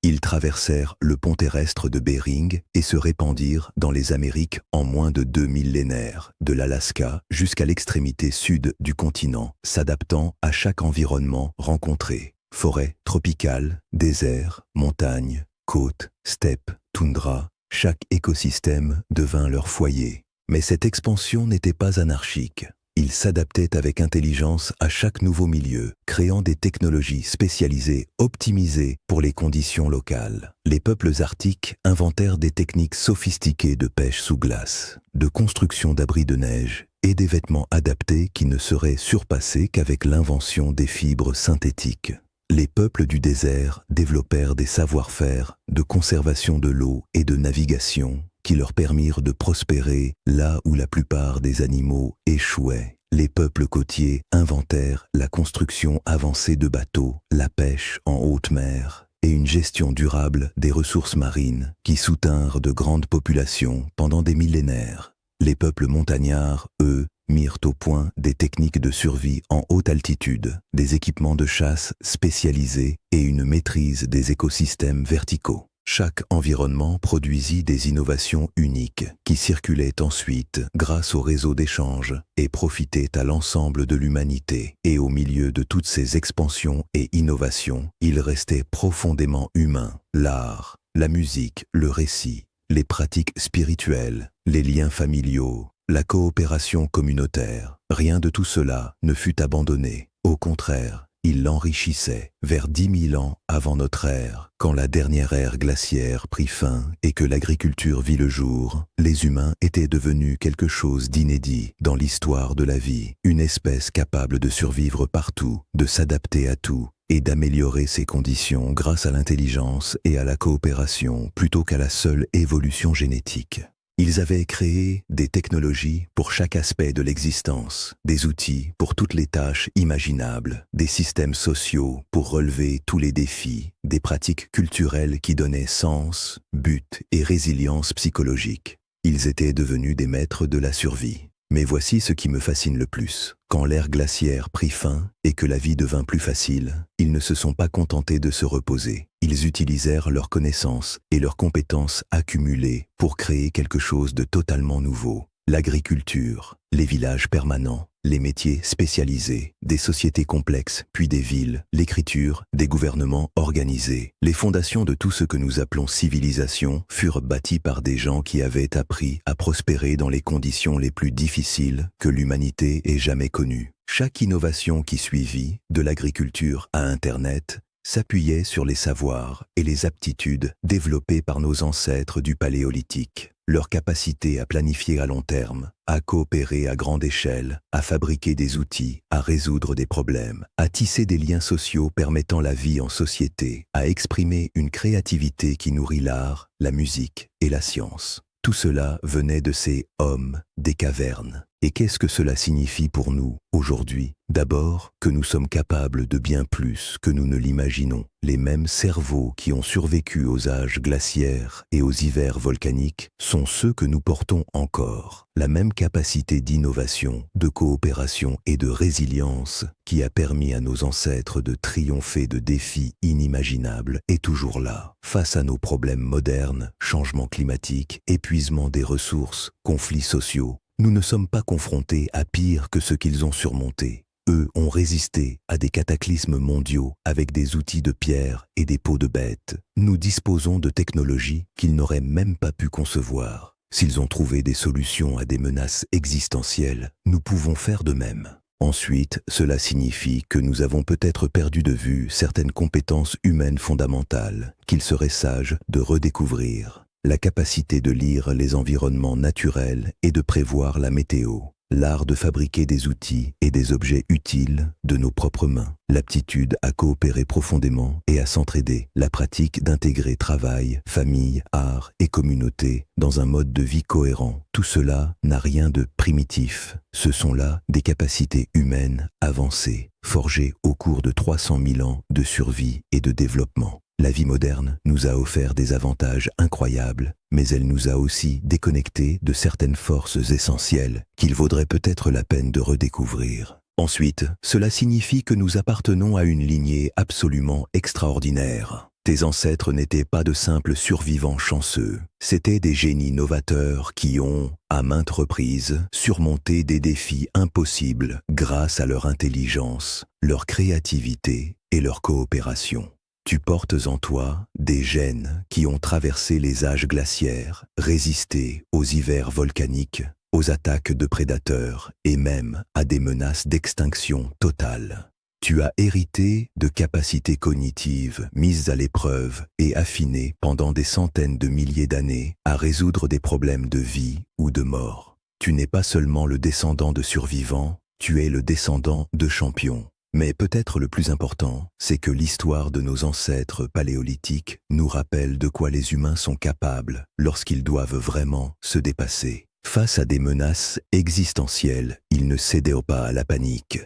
Ils traversèrent le pont terrestre de Bering et se répandirent dans les Amériques en moins de 2 millénaires, de l'Alaska jusqu'à l'extrémité sud du continent, s'adaptant à chaque environnement rencontré. Forêts tropicales, déserts, montagnes, côtes, steppes, toundra, chaque écosystème devint leur foyer. Mais cette expansion n'était pas anarchique. Ils s'adaptaient avec intelligence à chaque nouveau milieu, créant des technologies spécialisées optimisées pour les conditions locales. Les peuples arctiques inventèrent des techniques sophistiquées de pêche sous glace, de construction d'abris de neige et des vêtements adaptés qui ne seraient surpassés qu'avec l'invention des fibres synthétiques. Les peuples du désert développèrent des savoir-faire de conservation de l'eau et de navigation qui leur permirent de prospérer là où la plupart des animaux échouaient. Les peuples côtiers inventèrent la construction avancée de bateaux, la pêche en haute mer et une gestion durable des ressources marines qui soutinrent de grandes populations pendant des millénaires. Les peuples montagnards, eux, mirent au point des techniques de survie en haute altitude, des équipements de chasse spécialisés et une maîtrise des écosystèmes verticaux. Chaque environnement produisit des innovations uniques qui circulaient ensuite grâce au réseau d'échanges et profitaient à l'ensemble de l'humanité. Et au milieu de toutes ces expansions et innovations, il restait profondément humain. L'art, la musique, le récit, les pratiques spirituelles, les liens familiaux, la coopération communautaire. Rien de tout cela ne fut abandonné. Au contraire, il l'enrichissait. Vers 10 000 ans avant notre ère, quand la dernière ère glaciaire prit fin et que l'agriculture vit le jour, les humains étaient devenus quelque chose d'inédit dans l'histoire de la vie, une espèce capable de survivre partout, de s'adapter à tout et d'améliorer ses conditions grâce à l'intelligence et à la coopération plutôt qu'à la seule évolution génétique. Ils avaient créé des technologies pour chaque aspect de l'existence, des outils pour toutes les tâches imaginables, des systèmes sociaux pour relever tous les défis, des pratiques culturelles qui donnaient sens, but et résilience psychologique. Ils étaient devenus des maîtres de la survie. Mais voici ce qui me fascine le plus. Quand l'ère glaciaire prit fin et que la vie devint plus facile, ils ne se sont pas contentés de se reposer. Ils utilisèrent leurs connaissances et leurs compétences accumulées pour créer quelque chose de totalement nouveau. L'agriculture, les villages permanents, les métiers spécialisés, des sociétés complexes, puis des villes, l'écriture, des gouvernements organisés. Les fondations de tout ce que nous appelons civilisation furent bâties par des gens qui avaient appris à prospérer dans les conditions les plus difficiles que l'humanité ait jamais connues. Chaque innovation qui suivit, de l'agriculture à Internet, s'appuyait sur les savoirs et les aptitudes développées par nos ancêtres du Paléolithique. Leur capacité à planifier à long terme, à coopérer à grande échelle, à fabriquer des outils, à résoudre des problèmes, à tisser des liens sociaux permettant la vie en société, à exprimer une créativité qui nourrit l'art, la musique et la science. Tout cela venait de ces hommes des cavernes. Et qu'est-ce que cela signifie pour nous, aujourd'hui? D'abord, que nous sommes capables de bien plus que nous ne l'imaginons. Les mêmes cerveaux qui ont survécu aux âges glaciaires et aux hivers volcaniques sont ceux que nous portons encore. La même capacité d'innovation, de coopération et de résilience qui a permis à nos ancêtres de triompher de défis inimaginables est toujours là. Face à nos problèmes modernes, changement climatique, épuisement des ressources, conflits sociaux, nous ne sommes pas confrontés à pire que ce qu'ils ont surmonté. Eux ont résisté à des cataclysmes mondiaux avec des outils de pierre et des peaux de bêtes. Nous disposons de technologies qu'ils n'auraient même pas pu concevoir. S'ils ont trouvé des solutions à des menaces existentielles, nous pouvons faire de même. Ensuite, cela signifie que nous avons peut-être perdu de vue certaines compétences humaines fondamentales qu'il serait sage de redécouvrir. La capacité de lire les environnements naturels et de prévoir la météo, l'art de fabriquer des outils et des objets utiles de nos propres mains, l'aptitude à coopérer profondément et à s'entraider, la pratique d'intégrer travail, famille, art et communauté dans un mode de vie cohérent. Tout cela n'a rien de primitif. Ce sont là des capacités humaines avancées, forgées au cours de 300 000 ans de survie et de développement. La vie moderne nous a offert des avantages incroyables, mais elle nous a aussi déconnectés de certaines forces essentielles qu'il vaudrait peut-être la peine de redécouvrir. Ensuite, cela signifie que nous appartenons à une lignée absolument extraordinaire. Tes ancêtres n'étaient pas de simples survivants chanceux, c'étaient des génies novateurs qui ont, à maintes reprises, surmonté des défis impossibles grâce à leur intelligence, leur créativité et leur coopération. Tu portes en toi des gènes qui ont traversé les âges glaciaires, résisté aux hivers volcaniques, aux attaques de prédateurs et même à des menaces d'extinction totale. Tu as hérité de capacités cognitives mises à l'épreuve et affinées pendant des centaines de milliers d'années à résoudre des problèmes de vie ou de mort. Tu n'es pas seulement le descendant de survivants, tu es le descendant de champions. Mais peut-être le plus important, c'est que l'histoire de nos ancêtres paléolithiques nous rappelle de quoi les humains sont capables lorsqu'ils doivent vraiment se dépasser. Face à des menaces existentielles, ils ne cédaient pas à la panique.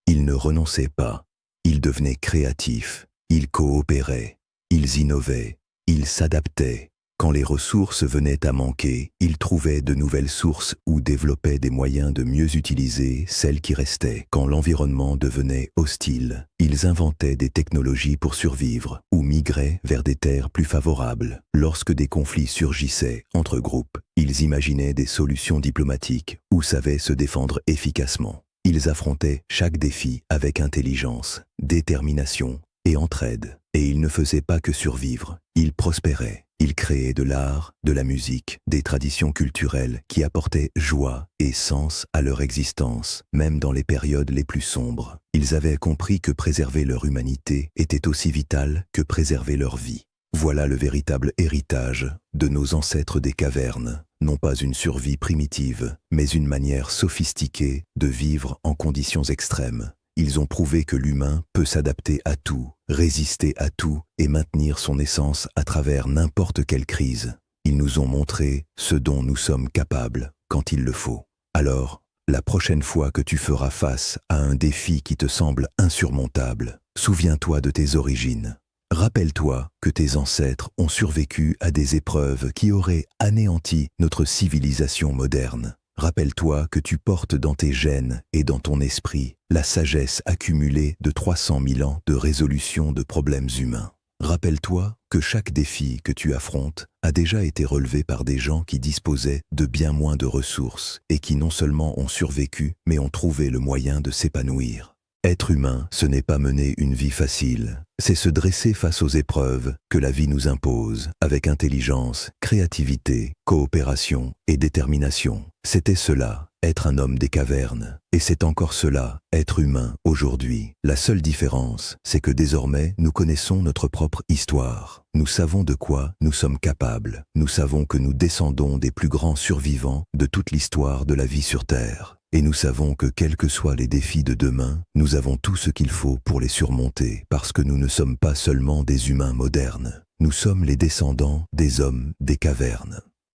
Ils ne renonçaient pas. Ils devenaient créatifs. Ils coopéraient. Ils innovaient. Ils s'adaptaient. Quand les ressources venaient à manquer, ils trouvaient de nouvelles sources ou développaient des moyens de mieux utiliser celles qui restaient. Quand l'environnement devenait hostile, ils inventaient des technologies pour survivre ou migraient vers des terres plus favorables. Lorsque des conflits surgissaient entre groupes, ils imaginaient des solutions diplomatiques ou savaient se défendre efficacement. Ils affrontaient chaque défi avec intelligence, détermination et entraide. Et ils ne faisaient pas que survivre, ils prospéraient. Ils créaient de l'art, de la musique, des traditions culturelles qui apportaient joie et sens à leur existence, même dans les périodes les plus sombres. Ils avaient compris que préserver leur humanité était aussi vital que préserver leur vie. Voilà le véritable héritage de nos ancêtres des cavernes. Non pas une survie primitive, mais une manière sophistiquée de vivre en conditions extrêmes. Ils ont prouvé que l'humain peut s'adapter à tout, résister à tout et maintenir son essence à travers n'importe quelle crise. Ils nous ont montré ce dont nous sommes capables quand il le faut. Alors, la prochaine fois que tu feras face à un défi qui te semble insurmontable, souviens-toi de tes origines. Rappelle-toi que tes ancêtres ont survécu à des épreuves qui auraient anéanti notre civilisation moderne. Rappelle-toi que tu portes dans tes gènes et dans ton esprit la sagesse accumulée de 300 000 ans de résolution de problèmes humains. Rappelle-toi que chaque défi que tu affrontes a déjà été relevé par des gens qui disposaient de bien moins de ressources et qui non seulement ont survécu, mais ont trouvé le moyen de s'épanouir. Être humain, ce n'est pas mener une vie facile, c'est se dresser face aux épreuves que la vie nous impose, avec intelligence, créativité, coopération et détermination. C'était cela, être un homme des cavernes, et c'est encore cela, être humain aujourd'hui. La seule différence, c'est que désormais, nous connaissons notre propre histoire. Nous savons de quoi nous sommes capables. Nous savons que nous descendons des plus grands survivants de toute l'histoire de la vie sur Terre. Et nous savons que quels que soient les défis de demain, nous avons tout ce qu'il faut pour les surmonter, parce que nous ne sommes pas seulement des humains modernes. Nous sommes les descendants des hommes des cavernes.